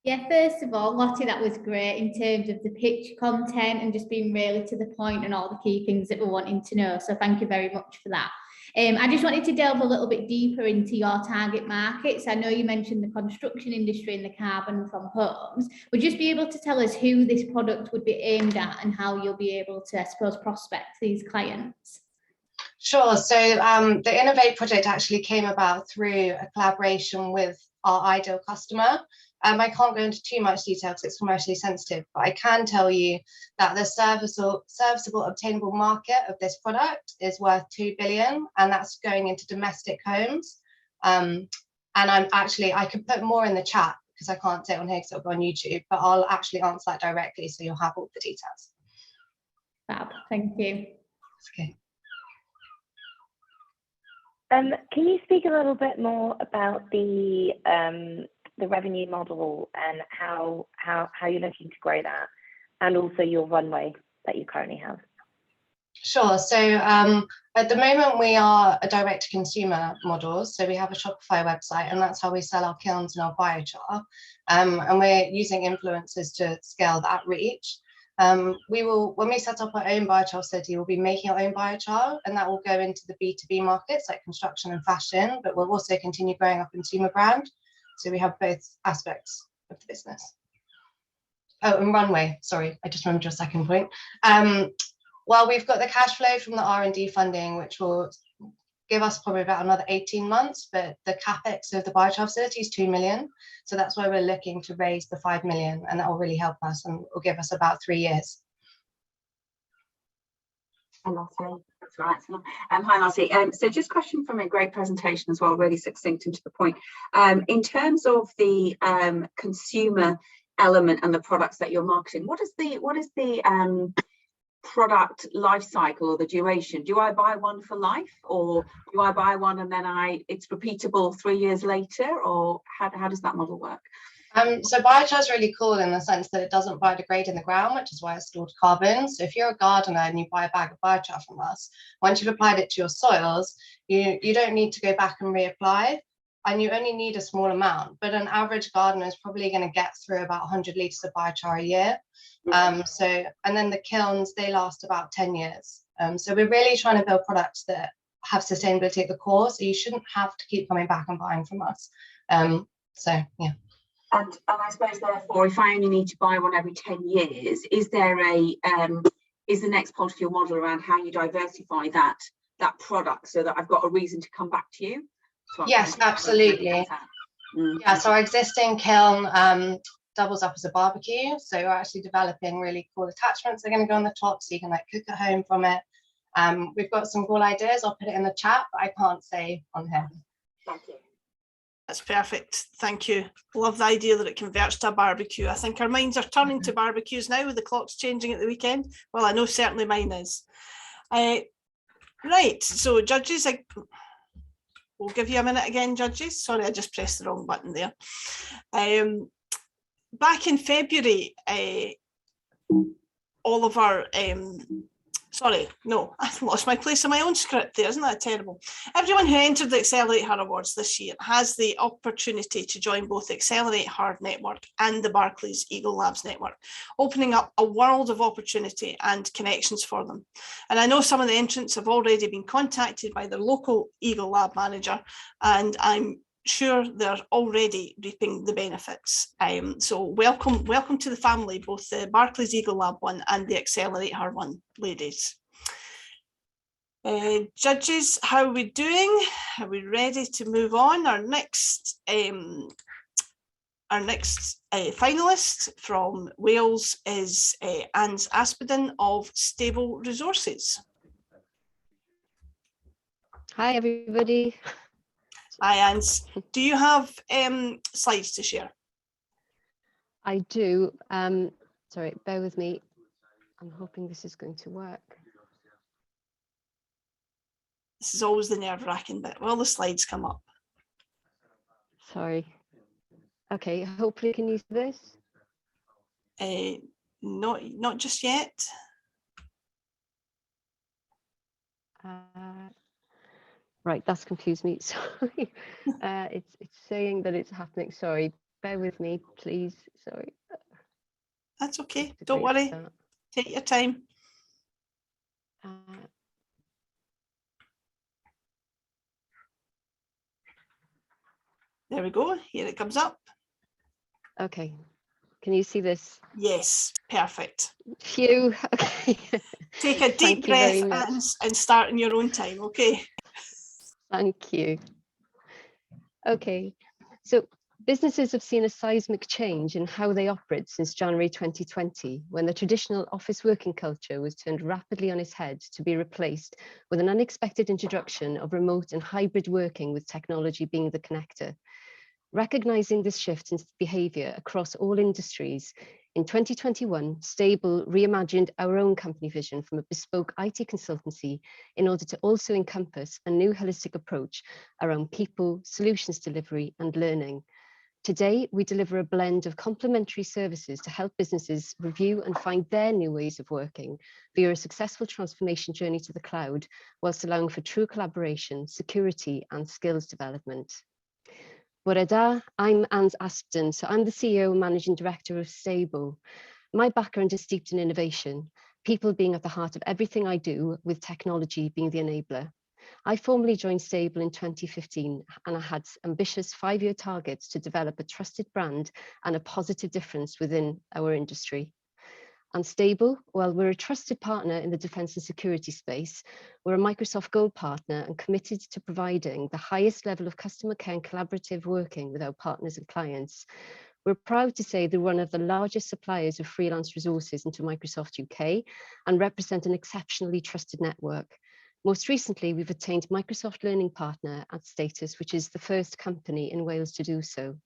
Yeah, first of all, Lottie, that was great in terms of the pitch content and just being really to the point and all the key things that we're wanting to know. So thank you very much for that. I just wanted to delve a little bit deeper into your target markets. I know you mentioned the construction industry and the carbon from homes. Would you just be able to tell us who this product would be aimed at and how you'll be able to, I suppose, prospect these clients? Sure. So the Innovate project actually came about through a collaboration with our ideal customer. I can't go into too much detail because it's commercially sensitive, but I can tell you that the serviceable obtainable market of this product is worth 2 billion, and that's going into domestic homes. And I could put more in the chat because I can't say it on here because it'll go on YouTube, but I'll actually answer that directly so you'll have all the details. Fab, thank you. Okay. Can you speak a little bit more about the revenue model and how you're looking to grow that, and also your runway that you currently have? Sure. So at the moment, we are a direct-to-consumer model. So we have a Shopify website, and that's how we sell our kilns and our biochar. And we're using influencers to scale that reach. We will, when we set up our own biochar facility, we'll be making our own biochar, and that will go into the B2B markets like construction and fashion, but we'll also continue growing our consumer brand. So we have both aspects of the business. Oh, and runway, sorry, I just remembered your second point. Well, we've got the cash flow from the R&D funding, which will give us probably about another 18 months, but the capex of the biochar facility is 2 million. So that's why we're looking to raise the 5 million, and that will really help us and will give us about 3 years. Hi, Lottie. That's right. Hi, Lottie. So just a question from a great presentation as well, really succinct and to the point. In terms of the consumer element and the products that you're marketing, what is the product life cycle or the duration? Do I buy one for life, or do I buy one and then it's repeatable 3 years later, or how does that model work? So biochar is really cool in the sense that it doesn't biodegrade in the ground, which is why it's stored carbon. So if you're a gardener and you buy a bag of biochar from us, once you've applied it to your soils, you don't need to go back and reapply, and you only need a small amount. But an average gardener is probably going to get through about 100 litres of biochar a year. And then the kilns, they last about 10 years. So we're really trying to build products that have sustainability at the core, so you shouldn't have to keep coming back and buying from us. So yeah. And I suppose therefore, if I only need to buy one every 10 years, is there is the next part of your model around how you diversify that product so that I've got a reason to come back to you? So yes, absolutely. Yeah, so our existing kiln doubles up as a barbecue. So we're actually developing really cool attachments that are going to go on the top so you can like cook at home from it. We've got some cool ideas. I'll put it in the chat, but I can't say on here. Thank you. That's perfect. Thank you. Love the idea that it converts to a barbecue. I think our minds are turning to barbecues now with the clocks changing at the weekend. Well, I know certainly mine is. Right. So judges, We'll give you a minute again, judges. Sorry, I just pressed the wrong button there. Back in February, all of our, sorry, no, I've lost my place in my own script there, isn't that terrible? Everyone who entered the AccelerateHER Awards this year has the opportunity to join both the AccelerateHER network and the Barclays Eagle Labs network, opening up a world of opportunity and connections for them. And I know some of the entrants have already been contacted by their local Eagle Lab manager, and I'm sure they're already reaping the benefits. So welcome to the family, both the Barclays Eagle Lab one and the AccelerateHER one, ladies. Judges, how are we doing? Are we ready to move on? Our next finalist from Wales is Aspden of Stable Resources. Hi, everybody. Hi, Ans. Do you have slides to share? I do. Sorry, bear with me. I'm hoping this is going to work. This is always the nerve-wracking bit. Will the slides come up? Sorry. Okay, hopefully can you see this? Not just yet. Right, that's confused me. Sorry. It's saying that it's happening. Sorry, bear with me, please. Sorry. That's okay. Don't worry. Take your time. There we go. Here it comes up. Okay. Can you see this? Yes, perfect. Phew. Okay. Take a deep breath and start in your own time, okay? Thank you. Okay, so businesses have seen a seismic change in how they operate since January 2020, when the traditional office working culture was turned rapidly on its head to be replaced with an unexpected introduction of remote and hybrid working, with technology being the connector. Recognizing this shift in behavior across all industries, in 2021, Stable reimagined our own company vision from a bespoke IT consultancy in order to also encompass a new holistic approach around people, solutions delivery, and learning. Today, we deliver a blend of complementary services to help businesses review and find their new ways of working via a successful transformation journey to the cloud, whilst allowing for true collaboration, security, and skills development. Bore da, I'm Ange Aspden, so I'm the CEO and Managing Director of Stable. My background is steeped in innovation, people being at the heart of everything I do, with technology being the enabler. I formally joined Stable in 2015, and I had ambitious 5-year targets to develop a trusted brand and a positive difference within our industry. And Stable, well, we're a trusted partner in the defence and security space. We're a Microsoft Gold partner and committed to providing the highest level of customer care and collaborative working with our partners and clients. We're proud to say they're one of the largest suppliers of freelance resources into Microsoft UK and represent an exceptionally trusted network. Most recently, we've attained Microsoft Learning Partner at status, which is the first company in Wales to do so.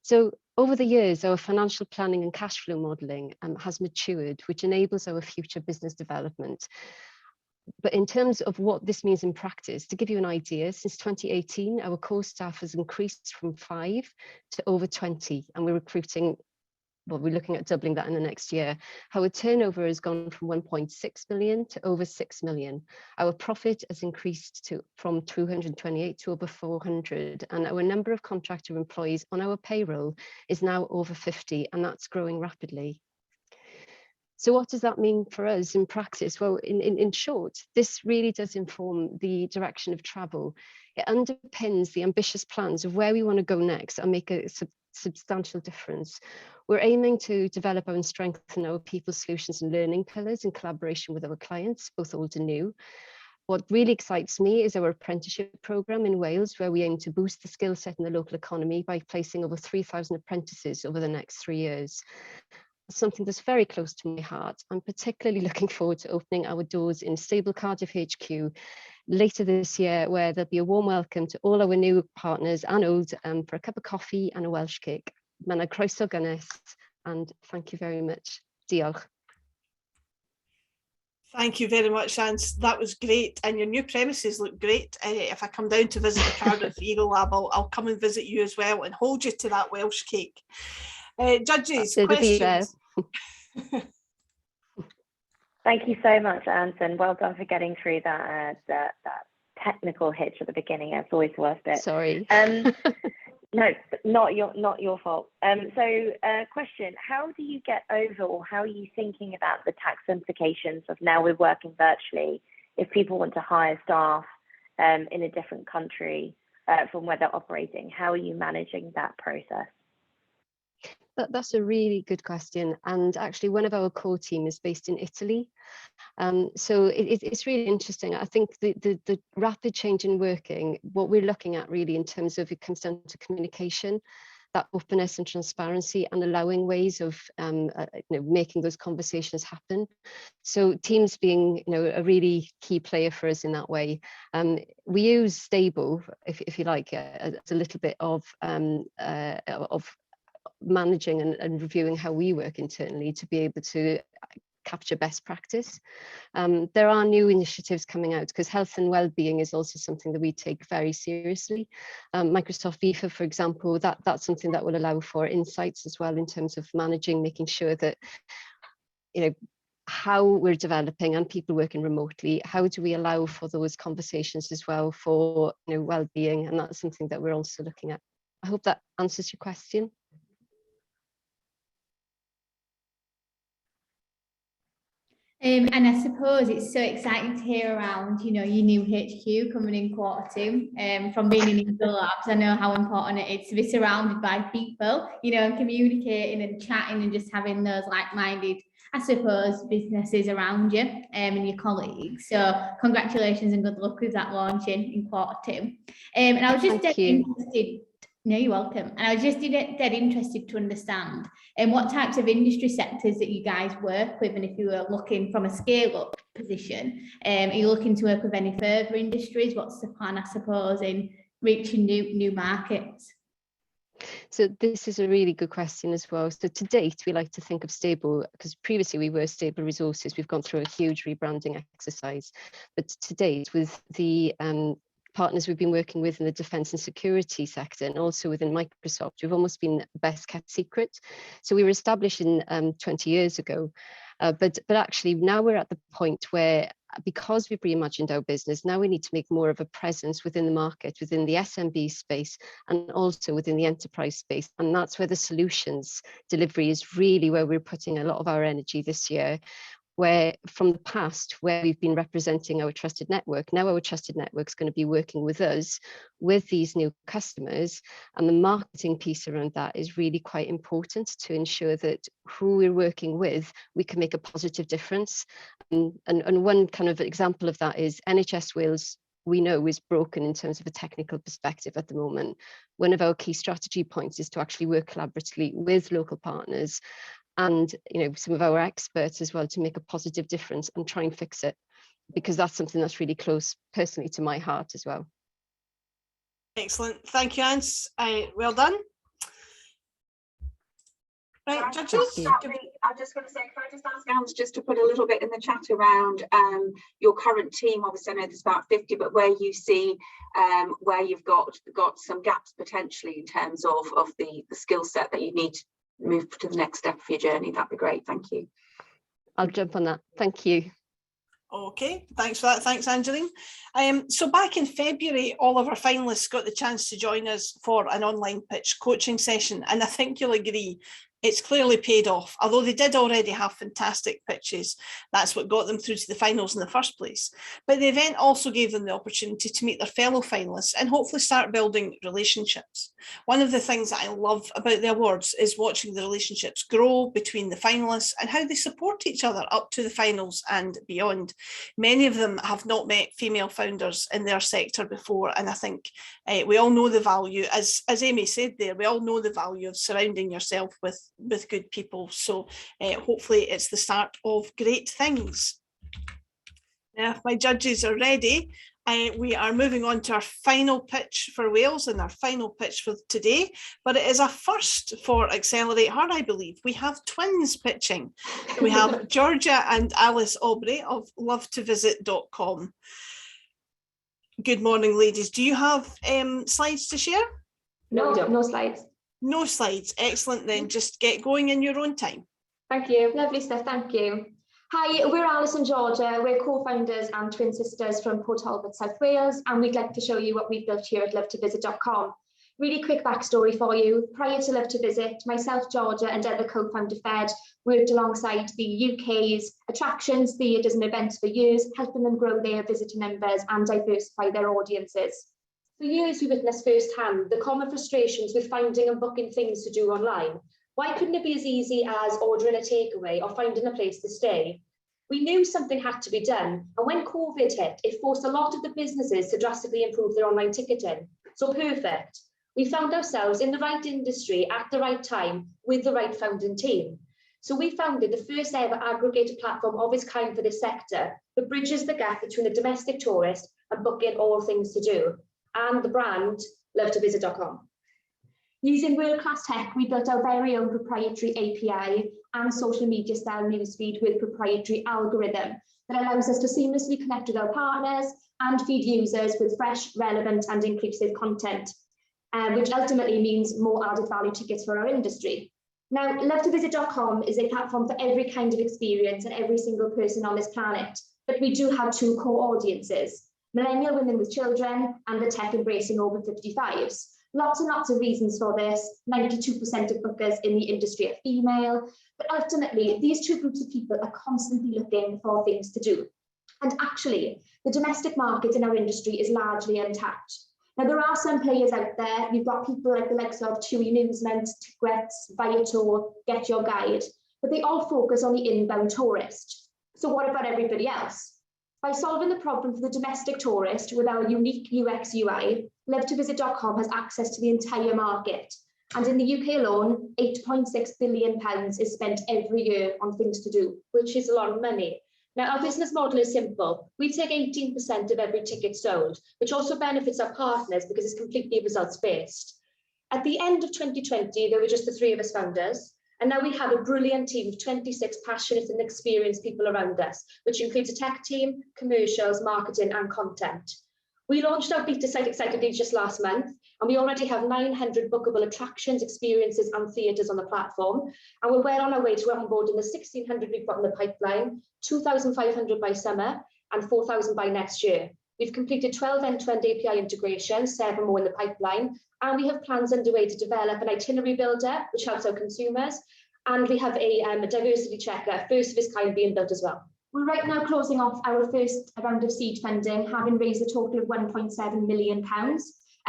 So over the years, our financial planning and cash flow modelling has matured, which enables our future business development. But in terms of what this means in practice, to give you an idea, since 2018, our core staff has increased from 5 to over 20, and we're recruiting, well, we're looking at doubling that in the next year. Our turnover has gone from 1.6 million to over 6 million. Our profit has increased from 228 to over 400, and our number of contractor employees on our payroll is now over 50, and that's growing rapidly. So what does that mean for us in practice? Well, in short, this really does inform the direction of travel. It underpins the ambitious plans of where we want to go next and make a substantial difference. We're aiming to develop and strengthen our people, solutions and learning pillars in collaboration with our clients, both old and new. What really excites me is our apprenticeship programme in Wales, where we aim to boost the skill set in the local economy by placing over 3,000 apprentices over the next 3 years. Something that's very close to my heart. I'm particularly looking forward to opening our doors in Stable Cardiff HQ later this year, where there'll be a warm welcome to all our new partners and old for a cup of coffee and a Welsh cake. Mana croeso gynnes, and thank you very much. Diolch. Thank you very much, Ange. That was great. And your new premises look great. If I come down to visit the Cardiff Eagle Lab, I'll come and visit you as well and hold you to that Welsh cake. Judges, questions? Thank you so much, Anson. Well done for getting through that technical hitch at the beginning. It's always worth it. Sorry. No, not your fault. Question: how do you get over, or how are you thinking about the tax implications of now we're working virtually? If people want to hire staff in a different country from where they're operating, how are you managing that process? That's a really good question. And actually, one of our core team is based in Italy. So it's really interesting. I think the rapid change in working, what we're looking at really in terms of, it comes down to communication, that openness and transparency, and allowing ways of making those conversations happen. So Teams being a really key player for us in that way. We use Stable, if you like, as a little bit of managing and reviewing how we work internally to be able to capture best practice. There are new initiatives coming out because health and well-being is also something that we take very seriously. Microsoft Viva, for example, that's something that will allow for insights as well in terms of managing, making sure that how we're developing and people working remotely, how do we allow for those conversations as well for well-being, and that's something that we're also looking at. I hope that answers your question. And I suppose it's so exciting to hear around, your new HQ coming in Q2. From being in Eagle Labs, I know how important it is to be surrounded by people, and communicating and chatting and just having those like-minded, I suppose, businesses around you and your colleagues. So congratulations and good luck with that launching in Q2. And I was just interested. No, you're welcome. And I was just dead interested to understand what types of industry sectors that you guys work with, and if you were looking from a scale-up position, are you looking to work with any further industries? What's the plan, I suppose, in reaching new markets? So this is a really good question as well. So to date, we like to think of Stable, because previously we were Stable Resources. We've gone through a huge rebranding exercise, but to date, with the partners we've been working with in the defence and security sector, and also within Microsoft, we've almost been best kept secret. So we were established in 20 years ago, but actually now we're at the point where, because we've reimagined our business, now we need to make more of a presence within the market, within the SMB space, and also within the enterprise space. And that's where the solutions delivery is really where we're putting a lot of our energy this year. Where from the past, where we've been representing our trusted network, now our trusted network is going to be working with us, with these new customers, and the marketing piece around that is really quite important to ensure that who we're working with, we can make a positive difference. And one kind of example of that is NHS Wales, we know, is broken in terms of a technical perspective at the moment. One of our key strategy points is to actually work collaboratively with local partners and some of our experts as well, to make a positive difference and try and fix it, because that's something that's really close personally to my heart as well. Excellent. Thank you, Anne. Well done. Right, judges. I'm just going to say, can I just ask Anne just to put a little bit in the chat around your current team? Obviously, I know there's about 50, but where you see where you've got some gaps potentially in terms of the skill set that you need to move to the next step of your journey, that'd be great. Thank you. I'll jump on that. Thank you. Okay, thanks for that. Thanks, Angeline. So back in February, all of our finalists got the chance to join us for an online pitch coaching session, and I think you'll agree it's clearly paid off. Although they did already have fantastic pitches, that's what got them through to the finals in the first place. But the event also gave them the opportunity to meet their fellow finalists and hopefully start building relationships. One of the things that I love about the awards is watching the relationships grow between the finalists and how they support each other up to the finals and beyond. Many of them have not met female founders in their sector before, and I think we all know the value, as Amy said there, we all know the value of surrounding yourself with good people. So hopefully it's the start of great things. My judges are ready. We are moving on to our final pitch for Wales and our final pitch for today, but it is a first for AccelerateHER, I believe. We have twins pitching. We have Georgia and Alice Aubrey of lovetovisit.com. Good morning, ladies. Do you have slides to share? No, no slides. No slides. Excellent. Then just get going in your own time. Thank you. Lovely stuff. Thank you. Hi, we're Alice and Georgia. We're co-founders and twin sisters from Port Talbot, South Wales, and we'd like to show you what we've built here at lovetovisit.com. Really quick backstory for you. Prior to Love to Visit, myself, Georgia, and other co-founder Fed worked alongside the UK's attractions, theatres and events for years, helping them grow their visitor numbers and diversify their audiences. For years, we witnessed firsthand the common frustrations with finding and booking things to do online. Why couldn't it be as easy as ordering a takeaway or finding a place to stay? We knew something had to be done, and when COVID hit, it forced a lot of the businesses to drastically improve their online ticketing. So perfect. We found ourselves in the right industry at the right time with the right founding team. So we founded the first ever aggregated platform of its kind for this sector that bridges the gap between the domestic tourist and booking all things to do, and the brand lovetovisit.com. Using world-class tech, we built our very own proprietary API and social media style newsfeed with proprietary algorithm that allows us to seamlessly connect with our partners and feed users with fresh, relevant and inclusive content, which ultimately means more added value tickets for our industry. Now, lovetovisit.com is a platform for every kind of experience and every single person on this planet, but we do have two core audiences: millennial women with children and the tech-embracing over 55s. Lots and lots of reasons for this. 92% of bookers in the industry are female, but ultimately these two groups of people are constantly looking for things to do. And actually, the domestic market in our industry is largely untapped. Now, there are some players out there. We've got people like the likes of TUI Newsment, Tickets, Biochar, Get Your Guide, but they all focus on the inbound tourist. So what about everybody else? By solving the problem for the domestic tourist with our unique UX UI, lovetovisit.com has access to the entire market. And in the UK alone, £8.6 billion is spent every year on things to do, which is a lot of money. Now, our business model is simple. We take 18% of every ticket sold, which also benefits our partners because it's completely results-based. At the end of 2020, there were just the three of us founders. And now we have a brilliant team of 26 passionate and experienced people around us, which includes a tech team, commercials, marketing, and content. We launched our beta site excitedly just last month, and we already have 900 bookable attractions, experiences, and theatres on the platform. And we're well on our way to onboarding the 1,600 we've got in the pipeline, 2,500 by summer, and 4,000 by next year. We've completed 12 end-to-end API integrations, 7 more in the pipeline, and we have plans underway to develop an itinerary builder, which helps our consumers, and we have a diversity checker, first of its kind, being built as well. We're right now closing off our first round of seed funding, having raised a total of £1.7 million.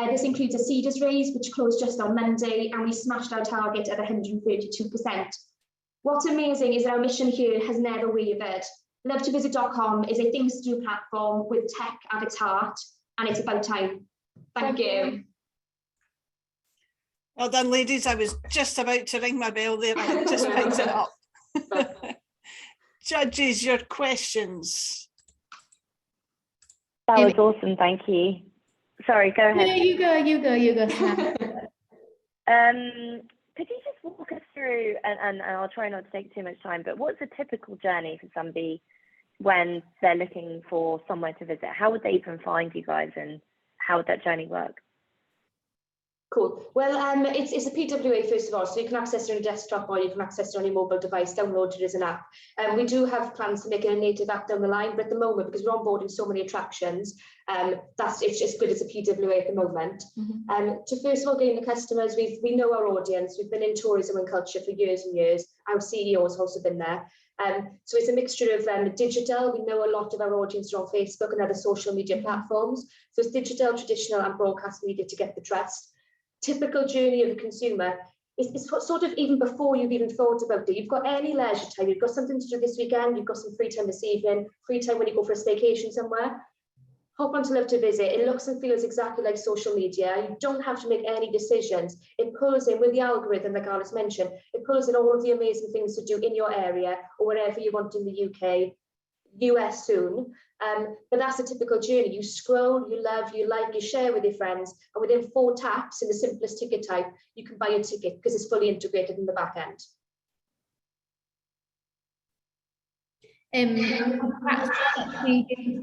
This includes a seeders raise, which closed just on Monday, and we smashed our target at 132%. What's amazing is that our mission here has never wavered. Lovetovisit.com is a things to do platform with tech at its heart, and it's about time. Thank you. Well done, ladies. I was just about to ring my bell there. I just picked it up. Judges, your questions. That was awesome, thank you. Sorry, go ahead. Yeah, you go. Could you just walk us through, and I'll try not to take too much time, but what's a typical journey for somebody when they're looking for somewhere to visit? How would they even find you guys, and how would that journey work? Cool. Well, it's a PWA first of all, so you can access it on your desktop or you can access it on your mobile device, download it as an app. We do have plans to make it a native app down the line, but at the moment, because we're onboarding so many attractions, it's just good as a PWA at the moment. To first of all gain the customers, we know our audience. We've been in tourism and culture for years and years. Our CEO has also been there. So it's a mixture of digital. We know a lot of our audience are on Facebook and other social media platforms. So it's digital, traditional and broadcast media to get the trust. Typical journey of a consumer is sort of even before you've even thought about it. You've got any leisure time, you've got something to do this weekend, you've got some free time this evening, free time when you go for a staycation somewhere. Hop on to Love to Visit. It looks and feels exactly like social media. You don't have to make any decisions. It pulls in with the algorithm, like Alice mentioned, it pulls in all of the amazing things to do in your area or wherever you want in the UK, US soon. But that's a typical journey. You scroll, you love, you like, you share with your friends, and within 4 taps in the simplest ticket type, you can buy a ticket because it's fully integrated in the back end.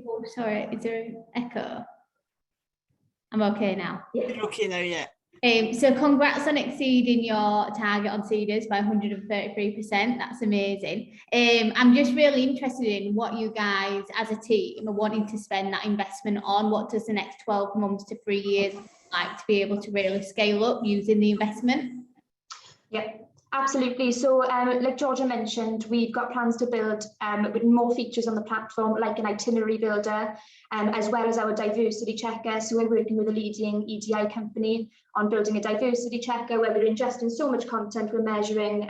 Oh, sorry, is there an echo? I'm okay now. You're okay now, yeah. So congrats on exceeding your target on seeders by 133%. That's amazing. I'm just really interested in what you guys as a team are wanting to spend that investment on. What does the next 12 months to 3 years like to be able to really scale up using the investment? Yeah, absolutely. So like Georgia mentioned, we've got plans to build with more features on the platform, like an itinerary builder, as well as our diversity checker. So we're working with a leading EDI company on building a diversity checker where we're ingesting so much content, we're measuring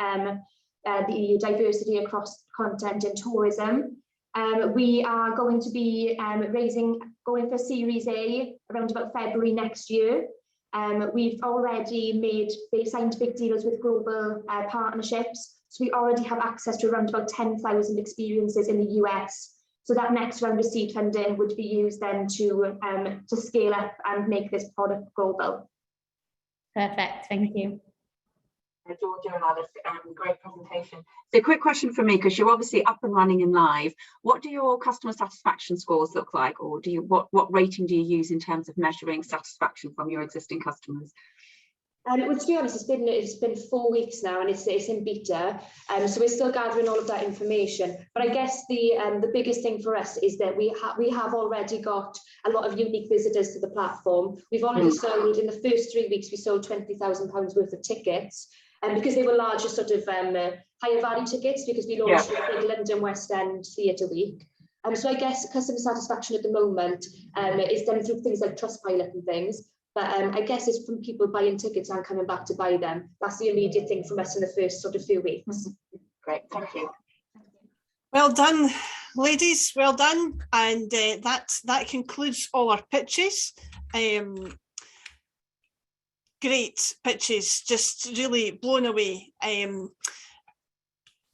the diversity across content in tourism. We are going to be going for Series A around about February next year. We've already signed big deals with global partnerships. So we already have access to around about 10,000 experiences in the US. So that next round of seed funding would be used then to scale up and make this product global. Perfect, thank you. Georgia and Alice, great presentation. So quick question for me, because you're obviously up and running and live. What do your customer satisfaction scores look like, or do you what rating do you use in terms of measuring satisfaction from your existing customers? Well, to be honest, it's been 4 weeks now, and it's in beta, so we're still gathering all of that information. But I guess the biggest thing for us is that we have already got a lot of unique visitors to the platform. We've already sold, in the first 3 weeks, we sold £20,000 worth of tickets, and because they were larger sort of higher value tickets, because we launched a big London West End theatre week. So I guess customer satisfaction at the moment is done through things like Trustpilot and things. But I guess it's from people buying tickets and coming back to buy them. That's the immediate thing from us in the first sort of few weeks. Great, thank you. Well done, ladies, well done. And that concludes all our pitches. Great pitches, just really blown away.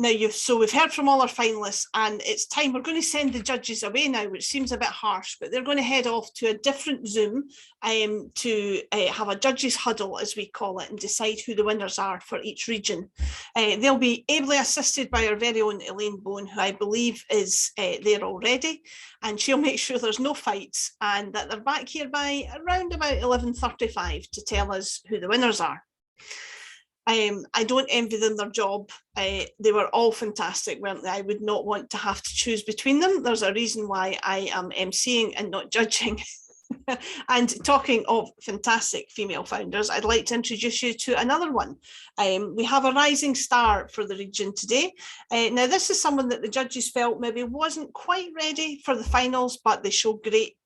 Now, we've heard from all our finalists, and it's time. We're going to send the judges away now, which seems a bit harsh, but they're going to head off to a different Zoom to have a judges huddle, as we call it, and decide who the winners are for each region. They'll be ably assisted by our very own Elaine Bone, who I believe is there already, and she'll make sure there's no fights and that they're back here by around about 11:35 to tell us who the winners are. I don't envy them their job. They were all fantastic, weren't they? I would not want to have to choose between them. There's a reason why I am emceeing and not judging. And talking of fantastic female founders, I'd like to introduce you to another one. We have a rising star for the region today. Now, this is someone that the judges felt maybe wasn't quite ready for the finals, but they show great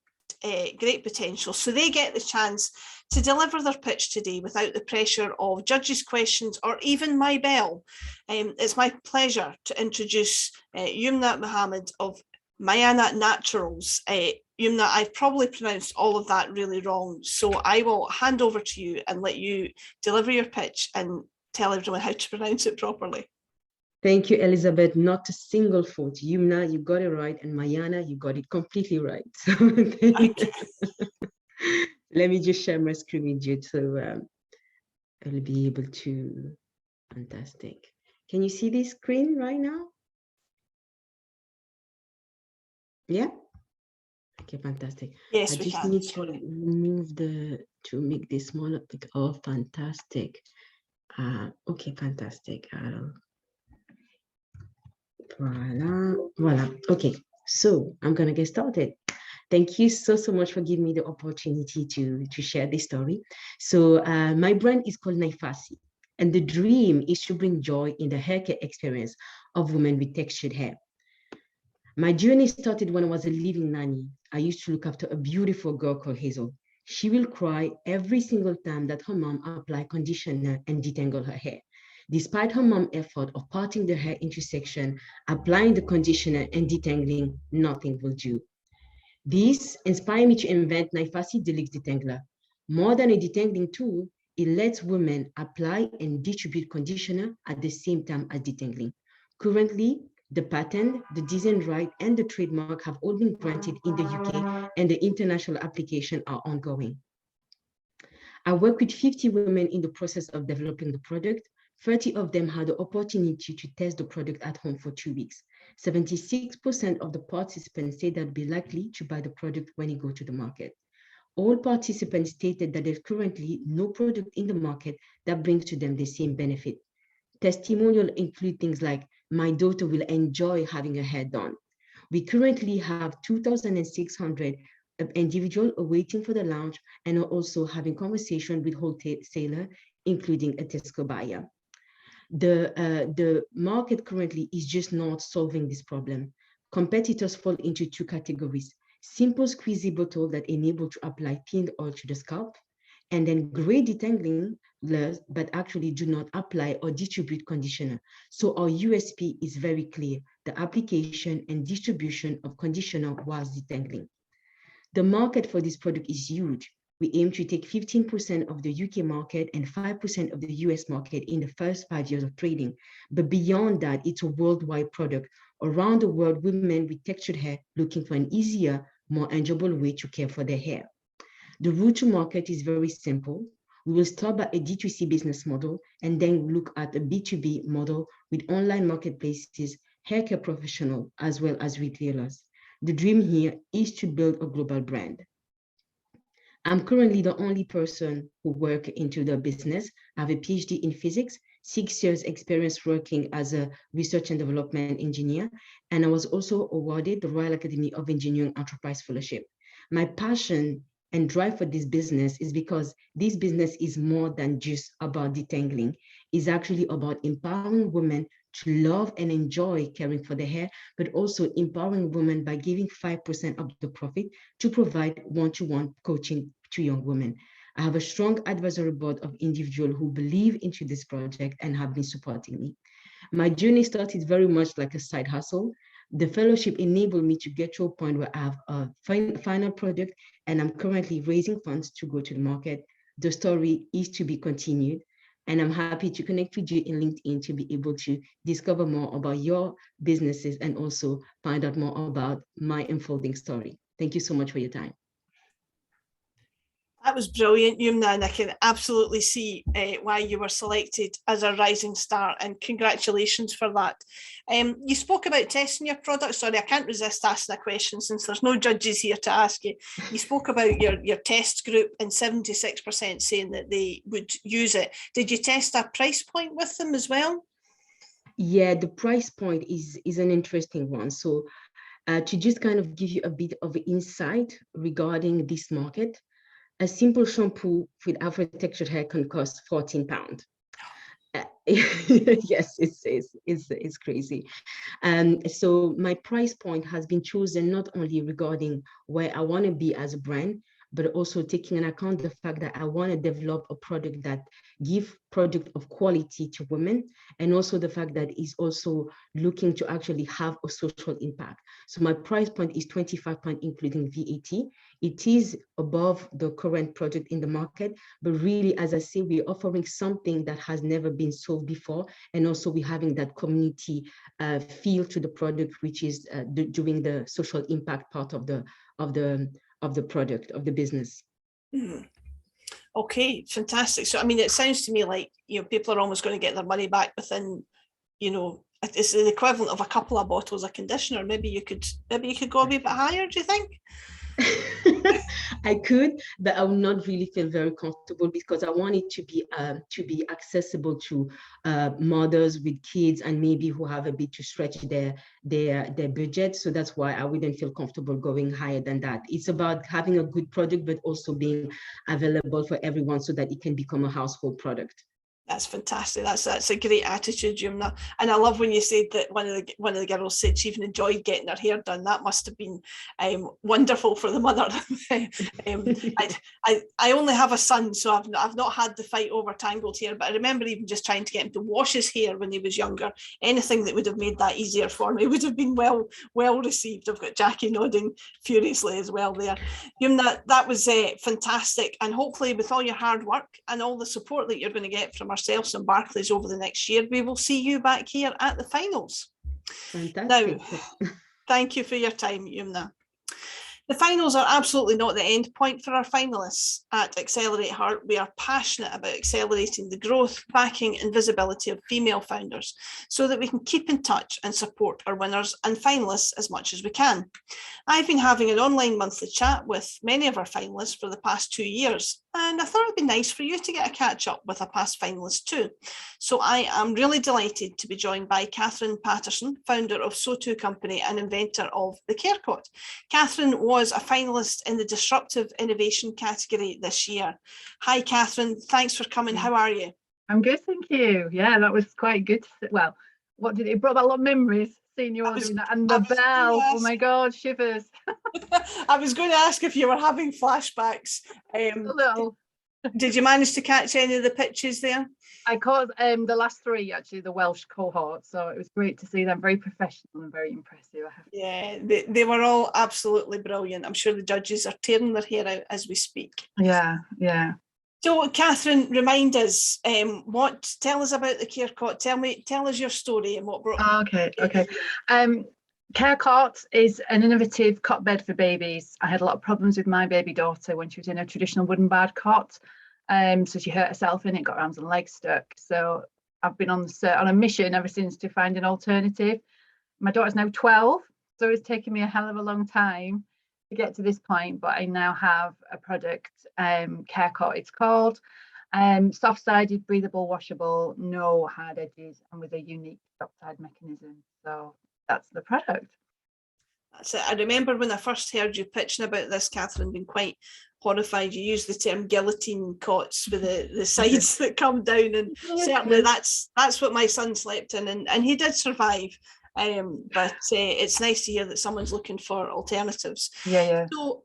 potential. So they get the chance to deliver their pitch today without the pressure of judges' questions or even my bell. It's my pleasure to introduce Yumna Mohammed of Mayana Naturals. Yumna, I've probably pronounced all of that really wrong, so I will hand over to you and let you deliver your pitch and tell everyone how to pronounce it properly. Thank you, Elizabeth. Not a single fault. Yumna, you got it right, and Mayana, you got it completely right. So Okay. Let me just share my screen with you, so I'll be able to. Fantastic. Can you see this screen right now? Yeah. Okay, fantastic. Yes, I we just can. need to remove to make this smaller. Oh, fantastic. Okay, fantastic. Voila. Okay, so I'm gonna get started. Thank you so much for giving me the opportunity to share this story. So my brand is called Naifasi, and the dream is to bring joy in the haircare experience of women with textured hair. My journey started when I was a living nanny. I used to look after a beautiful girl called Hazel. She will cry every single time that her mom applied conditioner and detangle her hair. Despite her mom's effort of parting the hair into sections, applying the conditioner and detangling, nothing will do. This inspired me to invent Naifasi Deluxe Detangler. More than a detangling tool, it lets women apply and distribute conditioner at the same time as detangling. Currently, The patent, the design right, and the trademark have all been granted in the UK, and the international application are ongoing. I work with 50 women in the process of developing the product. 30 of them had the opportunity to test the product at home for 2 weeks. 76% of the participants say they'd be likely to buy the product when it goes to the market. All participants stated that there's currently no product in the market that brings to them the same benefit. Testimonials include things like, my daughter will enjoy having her hair done. We currently have 2,600 individuals awaiting for the launch and are also having conversation with wholesaler, including a Tesco buyer. The market currently is just not solving this problem. Competitors fall into two categories: simple squeezy bottle that enable to apply thin oil to the scalp, and then gray detangling but actually do not apply or distribute conditioner. So our USP is very clear: the application and distribution of conditioner whilst detangling. The market for this product is huge. We aim to take 15% of the UK market and 5% of the US market in the first 5 years of trading. But beyond that, it's a worldwide product. Around the world, women with textured hair looking for an easier, more enjoyable way to care for their hair. The route to market is very simple. We will start by a D2C business model and then look at a B2B model with online marketplaces, haircare professionals, as well as retailers. The dream here is to build a global brand. I'm currently the only person who works into the business. I have a PhD in physics, 6 years experience working as a research and development engineer, and I was also awarded the Royal Academy of Engineering Enterprise Fellowship. My passion and drive for this business is because this business is more than just about detangling. It's actually about empowering women to love and enjoy caring for their hair, but also empowering women by giving 5% of the profit to provide one-to-one coaching to young women. I have a strong advisory board of individuals who believe into this project and have been supporting me. My journey started very much like a side hustle. The fellowship enabled me to get to a point where I have a final product, and I'm currently raising funds to go to the market. The story is to be continued, and I'm happy to connect with you in LinkedIn to be able to discover more about your businesses and also find out more about my unfolding story. Thank you so much for your time. That was brilliant, Yumna, and I can absolutely see why you were selected as a rising star, and congratulations for that. You spoke about testing your product. Sorry, I can't resist asking a question since there's no judges here to ask you. You spoke about your test group and 76% saying that they would use it. Did you test a price point with them as well? Yeah, the price point is an interesting one. So to just kind of give you a bit of insight regarding this market, a simple shampoo with Afro textured hair can cost £14. Yes, it's crazy. So my price point has been chosen not only regarding where I want to be as a brand, but also taking into account the fact that I want to develop a product that gives product of quality to women, and also the fact that it's also looking to actually have a social impact. So my price point is £25, including VAT. It is above the current product in the market, but really, as I say, we're offering something that has never been sold before, and also we're having that community feel to the product, which is doing the social impact part of the product, of the business. Mm-hmm. Okay, fantastic. So I mean, it sounds to me like, you know, people are almost going to get their money back within, you know, it's the equivalent of a couple of bottles of conditioner. Maybe you could go a wee bit higher, do you think? I could, but I would not really feel very comfortable, because I want it to be accessible to mothers with kids and maybe who have a bit to stretch their budget. So that's why I wouldn't feel comfortable going higher than that. It's about having a good product, but also being available for everyone so that it can become a household product. That's fantastic. That's a great attitude, Yumna. And I love when you said that one of the girls said she even enjoyed getting her hair done. That must have been wonderful for the mother. I only have a son, so I've not had the fight over tangled hair, but I remember even just trying to get him to wash his hair when he was younger. Anything that would have made that easier for me would have been well received. I've got Jackie nodding furiously as well there. Yumna, that was fantastic, and hopefully with all your hard work and all the support that you're going to get from ourselves and Barclays over the next year, we will see you back here at the finals. Fantastic. Now, thank you for your time, Yumna. The finals are absolutely not the end point for our finalists. At AccelerateHER, we are passionate about accelerating the growth, backing and visibility of female founders so that we can keep in touch and support our winners and finalists as much as we can. I've been having an online monthly chat with many of our finalists for the past 2 years, and I thought it'd be nice for you to get a catch up with a past finalist too. So I am really delighted to be joined by Catherine Patterson, founder of So2 Company and inventor of the Care Cot. Catherine was a finalist in the Disruptive Innovation category this year. Hi, Catherine. Thanks for coming. How are you? I'm good, thank you. Yeah, that was quite good. Well, what did it brought back a lot of memories seeing you all doing that, and the bell. Oh my God, shivers. I was going to ask if you were having flashbacks. A little. Did you manage to catch any of the pitches there? I caught the last 3, actually, the Welsh cohort. So it was great to see them. Very professional and very impressive. Yeah, they were all absolutely brilliant. I'm sure the judges are tearing their hair out as we speak. Yeah, yeah. So, Catherine, remind us, tell us about the Care Cot. Tell us your story and what brought. Okay. Care Cot is an innovative cot bed for babies. I had a lot of problems with my baby daughter when she was in a traditional wooden barred cot. So she hurt herself in it, got arms and legs stuck. So I've been on a mission ever since to find an alternative. My daughter's now 12, so it's taken me a hell of a long time to get to this point, but I now have a product, Care Cot it's called, soft-sided, breathable, washable, no hard edges, and with a unique stop-side mechanism. So that's the product. That's it. I remember when I first heard you pitching about this, Catherine, being quite horrified. You used the term guillotine cots with the sides that come down, and certainly that's what my son slept in, and he did survive. But it's nice to hear that someone's looking for alternatives. Yeah. So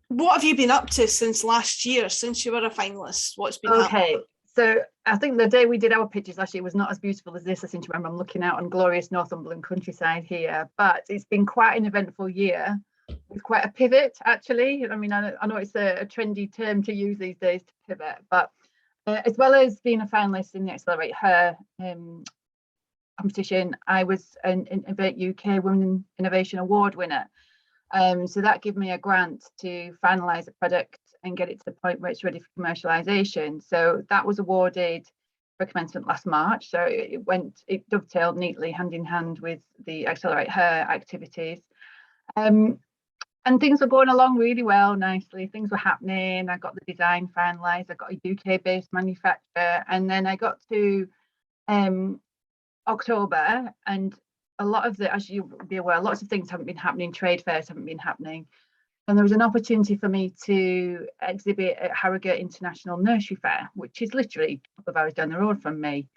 what have you been up to since last year, since you were a finalist? What's been happening? So I think the day we did our pitches last year was not as beautiful as this. I seem to remember I'm looking out on glorious Northumberland countryside here, but it's been quite an eventful year. It's quite a pivot, actually. I mean, I know it's a trendy term to use these days, to pivot, but as well as being a finalist in the AccelerateHER competition, I was an Innovate UK Women Innovation Award winner. So that gave me a grant to finalise a product and get it to the point where it's ready for commercialisation. So that was awarded for commencement last March. So it dovetailed neatly hand in hand with the AccelerateHER activities. And things were going along really well, nicely. Things were happening. I got the design finalised. I got a UK-based manufacturer, and then I got to October, and a lot of as you'll be aware, lots of things haven't been happening. Trade fairs haven't been happening, and there was an opportunity for me to exhibit at Harrogate International Nursery Fair, which is literally a couple of hours down the road from me.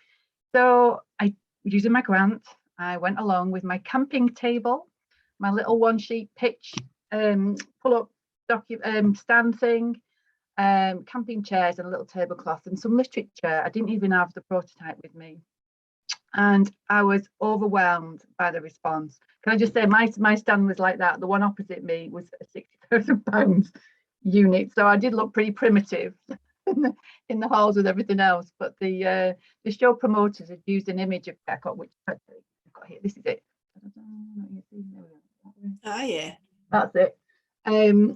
So using my grant, I went along with my camping table, my little one-sheet pitch pull-up stand thing, camping chairs and a little tablecloth and some literature. I didn't even have the prototype with me. And I was overwhelmed by the response. Can I just say my stand was like that. The one opposite me was a £60,000 unit. So I did look pretty primitive in the halls with everything else. But the show promoters had used an image of Care Cot, which I've got here. This is it. Ah, yeah. That's it. In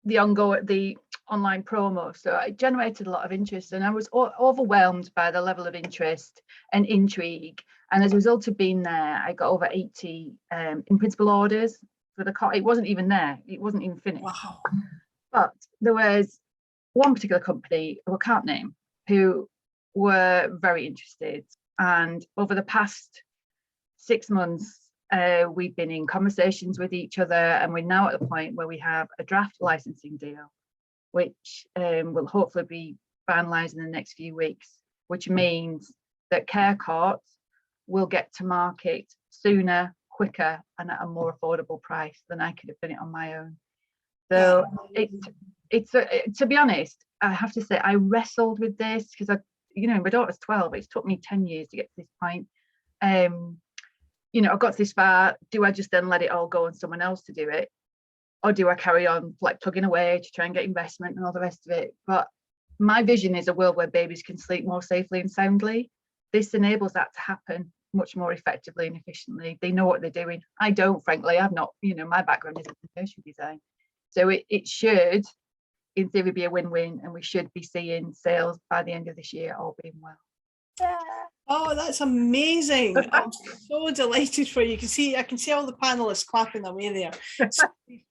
the online promo, so it generated a lot of interest, and I was overwhelmed by the level of interest and intrigue. And as a result of being there, I got over 80 in principle orders for the cot. It wasn't even there; it wasn't even finished. Wow. But there was one particular company, who I can't name, who were very interested. And over the past 6 months, we've been in conversations with each other, and we're now at the point where we have a draft licensing deal, which will hopefully be finalised in the next few weeks, which means that Care Cot will get to market sooner, quicker, and at a more affordable price than I could have done it on my own. So it's to be honest, I have to say I wrestled with this because my daughter's 12. It's took me 10 years to get to this point. I got this far. Do I just then let it all go and someone else to do it? Or do I carry on like plugging away to try and get investment and all the rest of it? But my vision is a world where babies can sleep more safely and soundly. This enables that to happen much more effectively and efficiently. They know what they're doing. I don't, frankly. I've not, my background is in nursery design. So it should, in theory, be a win-win, and we should be seeing sales by the end of this year, all being well. Oh, that's amazing. I'm so delighted for you. I can see all the panelists clapping away there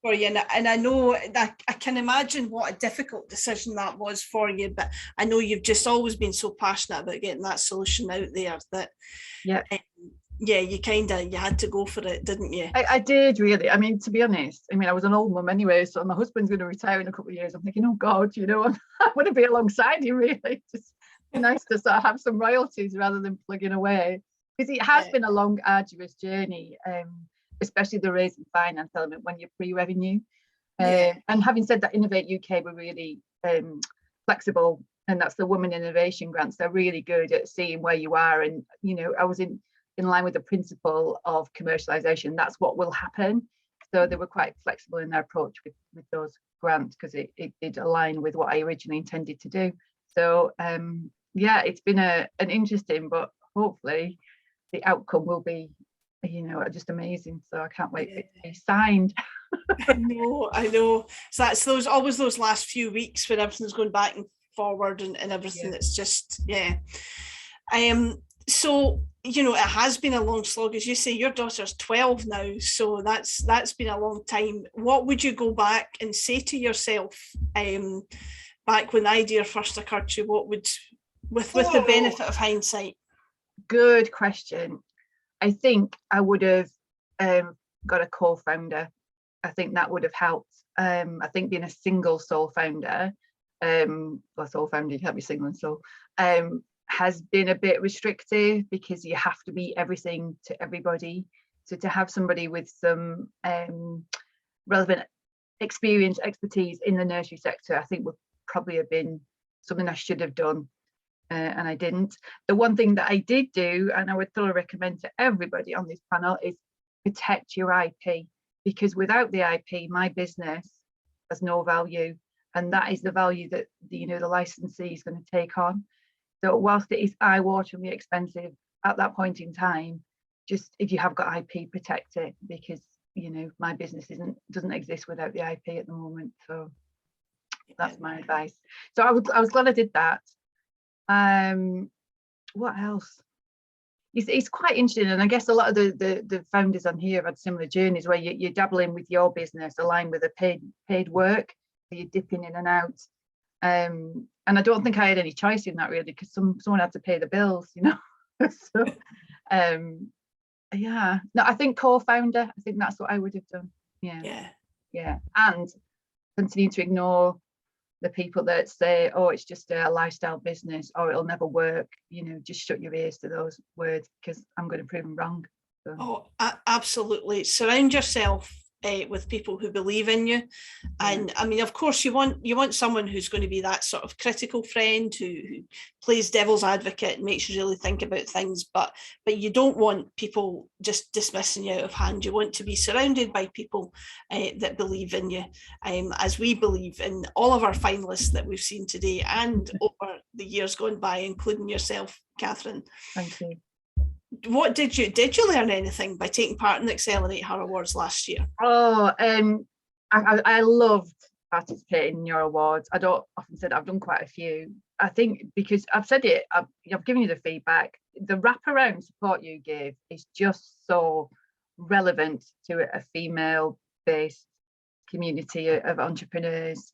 for you. And I know that I can imagine what a difficult decision that was for you, but I know you've just always been so passionate about getting that solution out there that you had to go for it, didn't you? I did, really. I mean, to be honest, I was an old mum anyway, so my husband's going to retire in a couple of years. I'm thinking, oh God, I want to be alongside him, really. Just nice to sort of have some royalties rather than plugging away, because it has been a long, arduous journey, especially the raising finance element when you're pre-revenue. And having said that, Innovate UK were really flexible, and that's the Women Innovation Grants. They're really good at seeing where you are, and I was in line with the principle of commercialization. That's what will happen. So they were quite flexible in their approach with those grants, because it did align with what I originally intended to do. So it's been an interesting, but hopefully the outcome will be just amazing. So I can't wait for it to be signed. I know. So that's always those last few weeks when everything's going back and forward and everything. It's just so it has been a long slog, as you say. Your daughter's 12 now, so that's been a long time. What would you go back and say to yourself back when the idea first occurred to you? What would, with the benefit of hindsight? Good question. I think I would have got a co-founder. I think that would have helped. I think being a single sole founder, sole founder, you can't be single and sole, has been a bit restrictive, because you have to be everything to everybody. So to have somebody with some relevant experience, expertise in the nursery sector, I think would probably have been something I should have done, and I didn't. The one thing that I did do, and I would thoroughly recommend to everybody on this panel, is protect your IP, because without the IP, my business has no value, and that is the value that the licensee is going to take on. So whilst it is eye-wateringly expensive at that point in time, just if you have got IP, protect it, because my business doesn't exist without the IP at the moment. So that's my advice. So I was glad I did that. What else? It's quite interesting, and I guess a lot of the founders on here have had similar journeys where you're dabbling with your business aligned with a paid work, so you're dipping in and out. And I don't think I had any choice in that, really, because someone had to pay the bills, So no, I think co-founder, I think that's what I would have done. And continue to ignore the people that say, oh, it's just a lifestyle business, or it'll never work. Just shut your ears to those words, because I'm going to prove them wrong. So. Oh, absolutely. Surround yourself with people who believe in you, and of course you want someone who's going to be that sort of critical friend who plays devil's advocate and makes you really think about things, but you don't want people just dismissing you out of hand. You want to be surrounded by people that believe in you, as we believe in all of our finalists that we've seen today and over the years gone by, including yourself, Catherine. Thank you. What did you learn anything by taking part in the AccelerateHER Awards last year? I loved participating in your awards. I don't often say that I've done quite a few. I think because I've said it, I've given you the feedback. The wraparound support you give is just so relevant to a female-based community of entrepreneurs.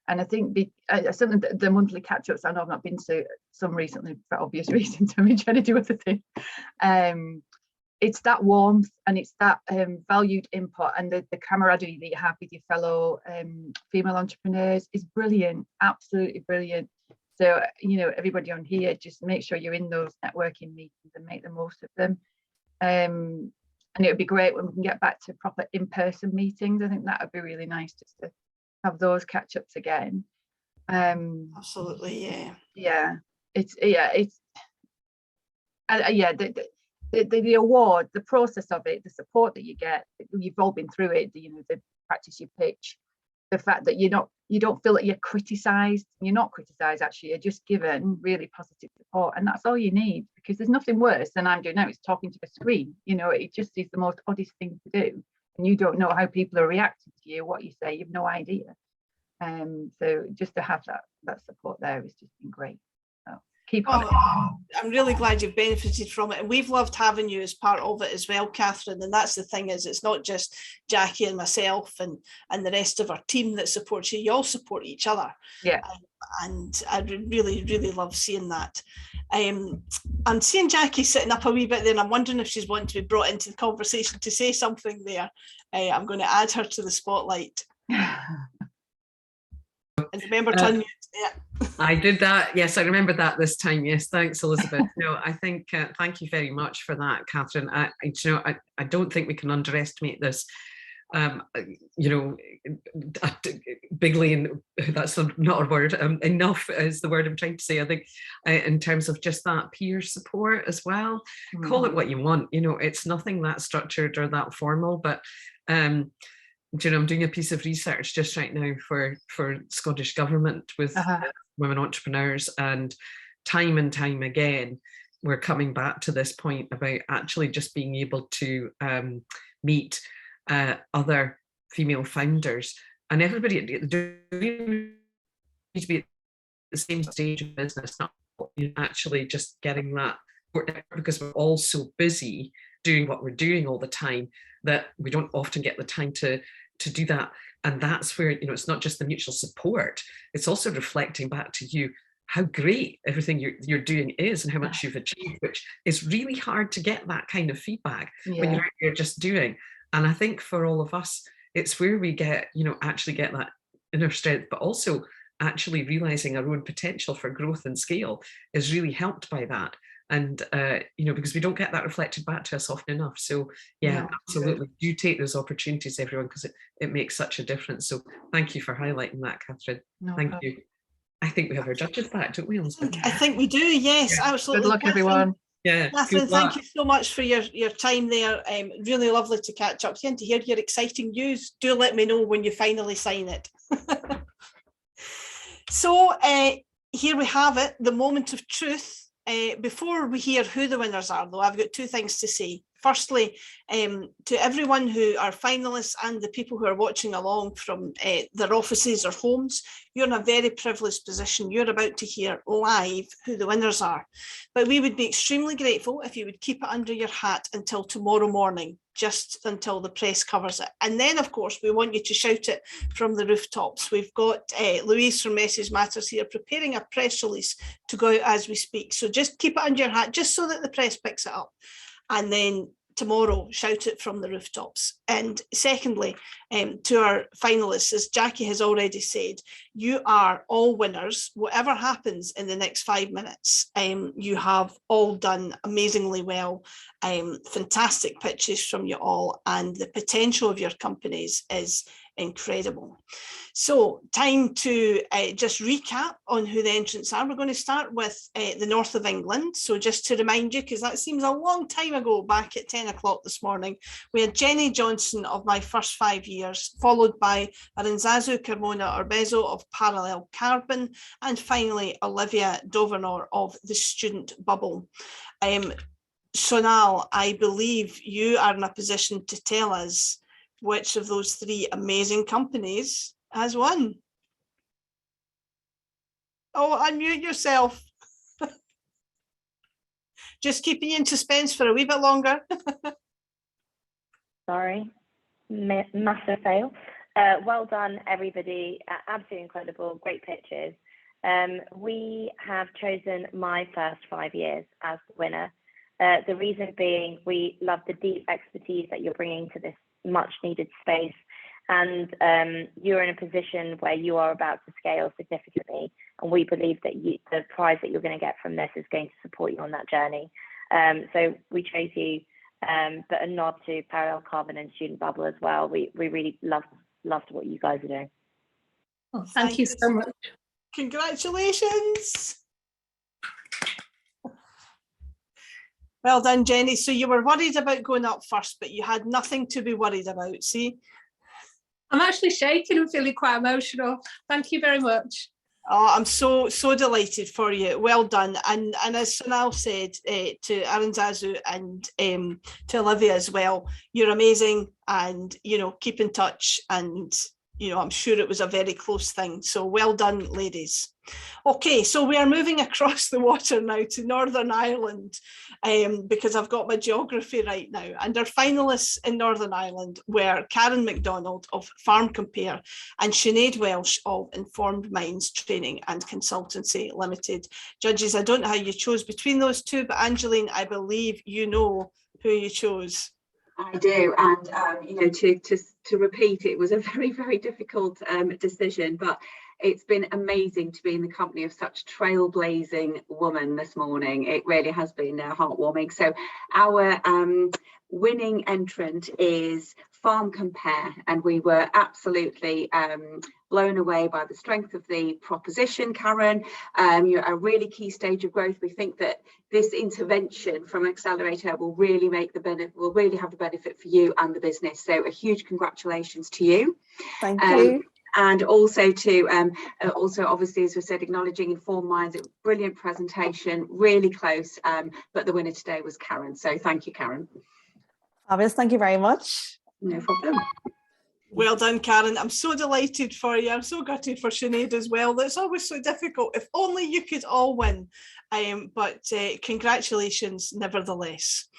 And I think something the monthly catch-ups, I know I've not been to some recently for obvious reasons, I'm trying to do other things. It's that warmth, and it's that valued input, and the camaraderie that you have with your fellow female entrepreneurs is brilliant, absolutely brilliant. So, everybody on here, just make sure you're in those networking meetings and make the most of them. And it would be great when we can get back to proper in-person meetings. I think that would be really nice, just to have those catch-ups again. Absolutely, the award, the process of it, the support that you get, you've all been through it, the practice you pitch, the fact that you're not you don't feel that you're criticised. You're not criticised, actually, you're just given really positive support, and that's all you need, because there's nothing worse than I'm doing now, it's talking to a screen. You know, it just is the most oddest thing to do, and you don't know how people are reacting to you, what you say, you've no idea. So just to have that support there has just been great. So keep on it. I'm really glad you've benefited from it, and we've loved having you as part of it as well, Catherine. And that's the thing, is it's not just Jackie and myself and the rest of our team that supports you. You all support each other. Yeah. And I really, really love seeing that. I'm seeing Jackie sitting up a wee bit there, and I'm wondering if she's wanting to be brought into the conversation to say something there. I'm going to add her to the spotlight. And remember to unmute. Yeah. I did that. Yes, I remember that this time. Yes, thanks, Elizabeth. No, I think thank you very much for that, Catherine. I don't think we can underestimate this. You know, bigly, and that's not a word. Enough is the word I'm trying to say. I think in terms of just that peer support as well. Call it what you want. You know, it's nothing that structured or that formal, but. You know, I'm doing a piece of research just right now for Scottish Government with women entrepreneurs, and time again, we're coming back to this point about actually just being able to meet other female founders, and everybody need to be at the same stage of business, not actually just getting that, because we're all so busy doing what we're doing all the time that we don't often get the time to do that. And that's where, you know, it's not just the mutual support, it's also reflecting back to you how great everything you're doing is and how much you've achieved, which is really hard to get that kind of feedback when you're out here just doing. And I think for all of us, it's where we get, you know, actually get that inner strength, but also actually realizing our own potential for growth and scale is really helped by that. And you know, because we don't get that reflected back to us often enough. So yeah, absolutely, do take those opportunities, everyone, because it makes such a difference. So thank you for highlighting that, Catherine. Thank you. I think we have our judges back, don't we, Elizabeth? I think we do, yes, absolutely. Good luck, everyone. Yeah, Catherine, thank you so much for your time there. Really lovely to catch up and to hear your exciting news. Do let me know when you finally sign it. So here we have it, the moment of truth. Before we hear who the winners are, though, I've got two things to say. Firstly, to everyone who are finalists and the people who are watching along from their offices or homes, you're in a very privileged position. You're about to hear live who the winners are. But we would be extremely grateful if you would keep it under your hat until tomorrow morning, just until the press covers it. And then, of course, we want you to shout it from the rooftops. We've got Louise from Message Matters here preparing a press release to go out as we speak. So just keep it under your hat, just so that the press picks it up. And then tomorrow, shout it from the rooftops. And secondly, to our finalists, as Jackie has already said, you are all winners. Whatever happens in the next 5 minutes, you have all done amazingly well. Fantastic pitches from you all, and the potential of your companies is incredible. So time to just recap on who the entrants are. We're going to start with the north of England. So just to remind you, because that seems a long time ago, back at 10 o'clock this morning, we had Jennie Johnson of My First 5 Years, followed by Aranzazu, Carmona, Orbezo of Parallel Carbon, and finally Olivia, Dovenor of The Student Bubble. Sonal, I believe you are in a position to tell us which of those three amazing companies has won. Oh, unmute yourself. Just keeping you in suspense for a wee bit longer. Sorry, massive fail. Well done, everybody. Absolutely incredible, great pitches. We have chosen My First 5 Years as the winner. The reason being, we love the deep expertise that you're bringing to this much needed space, and you're in a position where you are about to scale significantly, and we believe that the prize that you're going to get from this is going to support you on that journey. So we chose you, but a nod to Parallel Carbon and Student Bubble as well. We really loved what you guys are doing. Well, thank you so much. Congratulations. Well done, Jennie. So you were worried about going up first, but you had nothing to be worried about, see? I'm actually shaking and feeling quite emotional. Thank you very much. Oh, I'm so delighted for you. Well done. And as Sunal said to Aranzazu and to Olivia as well, you're amazing, and keep in touch, and I'm sure it was a very close thing. So well done, ladies. Okay, so we are moving across the water now to Northern Ireland, because I've got my geography right now. And our finalists in Northern Ireland were Karen McDonald of Farm Compare and Sinead Welsh of Informed Minds Training and Consultancy Limited. Judges, I don't know how you chose between those two, but Angeline, I believe you know who you chose. I do, and to repeat, it was a very, very difficult decision, but it's been amazing to be in the company of such trailblazing woman this morning. It really has been heartwarming. So our winning entrant is Farm Compare, and we were absolutely blown away by the strength of the proposition, Karen. You're at a really key stage of growth. We think that this intervention from AccelerateHER will really make the benefit, will really have the benefit for you and the business. So a huge congratulations to you. Thank you. And also to, obviously, as we said, acknowledging Informed Minds, brilliant presentation, really close, but the winner today was Karen. So thank you, Karen. Fabulous, thank you very much. No problem. Well done, Karen. I'm so delighted for you. I'm so gutted for Sinead as well. That's always so difficult. If only you could all win. But congratulations, nevertheless.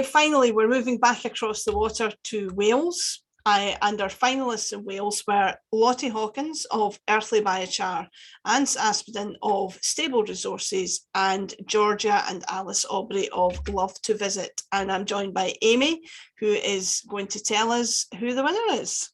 Finally, we're moving back across the water to Wales. And our finalists in Wales were Lottie Hawkins of Earthly Biochar, Ange Aspden of Stable Resources, and Georgia and Alice Aubrey of Love to Visit. And I'm joined by Amy, who is going to tell us who the winner is.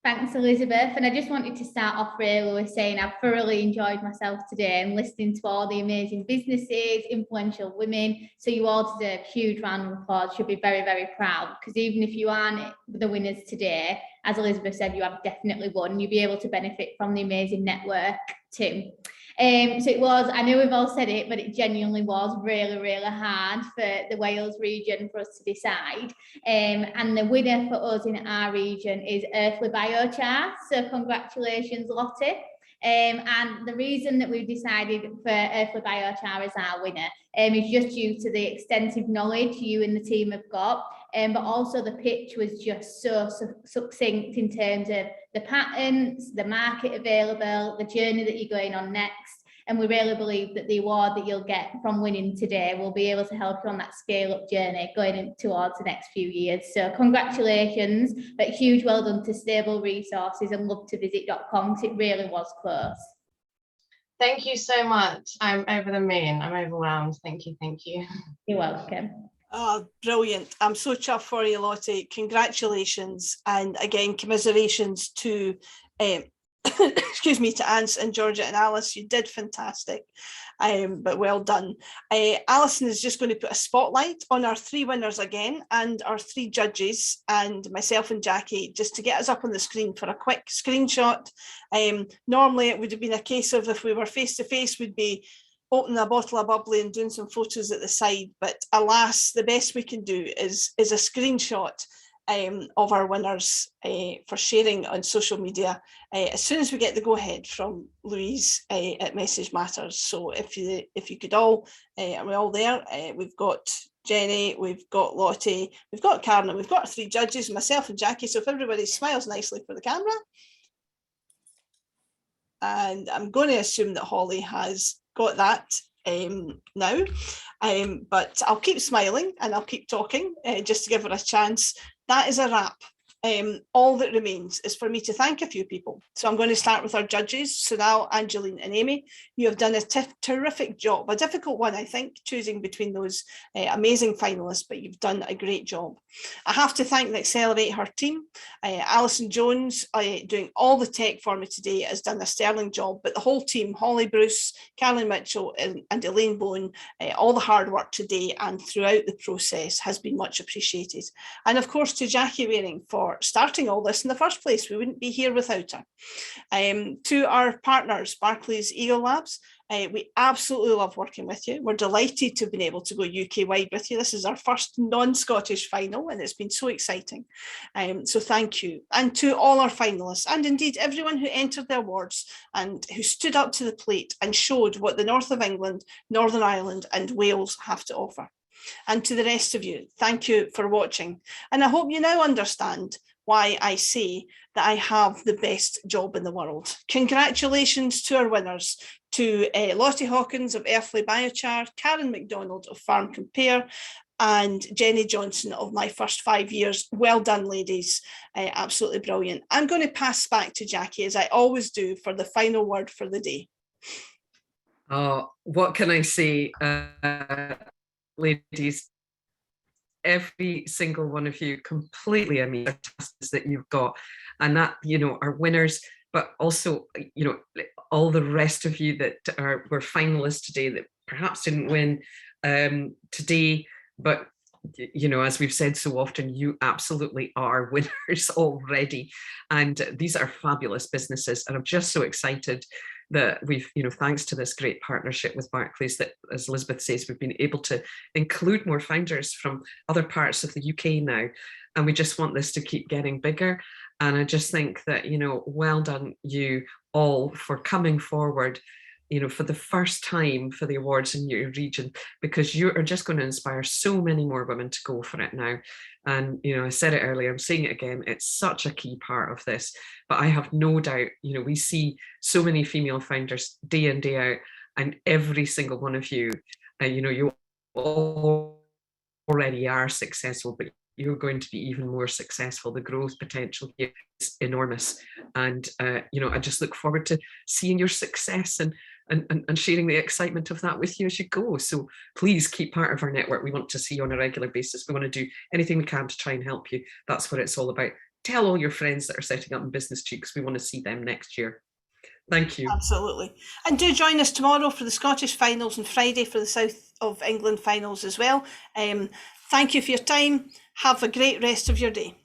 Thanks, Elizabeth. And I just wanted to start off really with saying I've thoroughly enjoyed myself today and listening to all the amazing businesses, influential women. So you all deserve a huge round of applause. Should be very, very proud, because even if you aren't the winners today, as Elizabeth said, you have definitely won. You'll be able to benefit from the amazing network too. So it was, I know we've all said it, but it genuinely was really, really hard for the Wales region for us to decide. And the winner for us in our region is Earthly Biochar. So congratulations, Lottie. And the reason that we've decided for Earthly Biochar as our winner is just due to the extensive knowledge you and the team have got, but also the pitch was just so succinct in terms of the patents, the market available, the journey that you're going on next. And we really believe that the award that you'll get from winning today will be able to help you on that scale-up journey going towards the next few years. So congratulations, but huge well done to Stable Resources and lovetovisit.com, because it really was close. Thank you so much. I'm over the moon. I'm overwhelmed. Thank you. Thank you. You're welcome. Oh, brilliant. I'm so chuffed for you, Lottie. Congratulations. And again, commiserations to excuse me, to Ange and Georgia and Alice. You did fantastic, but well done. Alison is just going to put a spotlight on our three winners again and our three judges and myself and Jackie, just to get us up on the screen for a quick screenshot. Normally it would have been a case of, if we were face to face, we'd be opening a bottle of bubbly and doing some photos at the side, but alas, the best we can do is a screenshot of our winners for sharing on social media as soon as we get the go-ahead from Louise at Message Matters. So if you could all, are we all there? We've got Jennie, we've got Lottie, we've got Karen, we've got three judges, myself and Jackie. So if everybody smiles nicely for the camera. And I'm going to assume that Holly has got that now, but I'll keep smiling and I'll keep talking just to give her a chance. That is a wrap. All that remains is for me to thank a few people. So I'm going to start with our judges, Sunal, Angeline and Amy. You have done a terrific job, a difficult one, I think, choosing between those amazing finalists, but you've done a great job. I have to thank the AccelerateHER team. Alison Jones, doing all the tech for me today, has done a sterling job, but the whole team, Holly Bruce, Caroline Mitchell and Elaine Bone, all the hard work today and throughout the process has been much appreciated. And of course to Jackie Waring for for starting all this in the first place. We wouldn't be here without her. To our partners, Barclays Eagle Labs, we absolutely love working with you. We're delighted to have been able to go UK-wide with you. This is our first non-Scottish final, and it's been so exciting. So thank you. And to all our finalists, and indeed everyone who entered the awards and who stood up to the plate and showed what the North of England, Northern Ireland and Wales have to offer. And to the rest of you, thank you for watching. And I hope you now understand why I say that I have the best job in the world. Congratulations to our winners, to Lottie Hawkins of Earthly Biochar, Karen McDonald of Farm Compare, and Jennie Johnson of My First 5 Years. Well done, ladies. Absolutely brilliant. I'm going to pass back to Jackie, as I always do, for the final word for the day. Oh, what can I say, ladies? Every single one of you completely amazing tasks that you've got, and that, you know, are winners, but also, you know, all the rest of you that were finalists today that perhaps didn't win today, but you know, as we've said so often, you absolutely are winners already, and these are fabulous businesses, and I'm just so excited that we've, you know, thanks to this great partnership with Barclays, that, as Elizabeth says, we've been able to include more founders from other parts of the UK now, and we just want this to keep getting bigger. And I just think that, you know, well done you all for coming forward, you know, for the first time for the awards in your region, because you are just going to inspire so many more women to go for it now. And, you know, I said it earlier, I'm saying it again, it's such a key part of this, but I have no doubt, you know, we see so many female founders day in, day out, and every single one of you, you know, you all already are successful, but you're going to be even more successful. The growth potential here is enormous. And, you know, I just look forward to seeing your success and sharing the excitement of that with you as you go. So please keep part of our network. We want to see you on a regular basis. We want to do anything we can to try and help you. That's what it's all about. Tell all your friends that are setting up in business too, because we want to see them next year. Thank you. Absolutely. And do join us tomorrow for the Scottish finals and Friday for the South of England finals as well. Thank you for your time. Have a great rest of your day.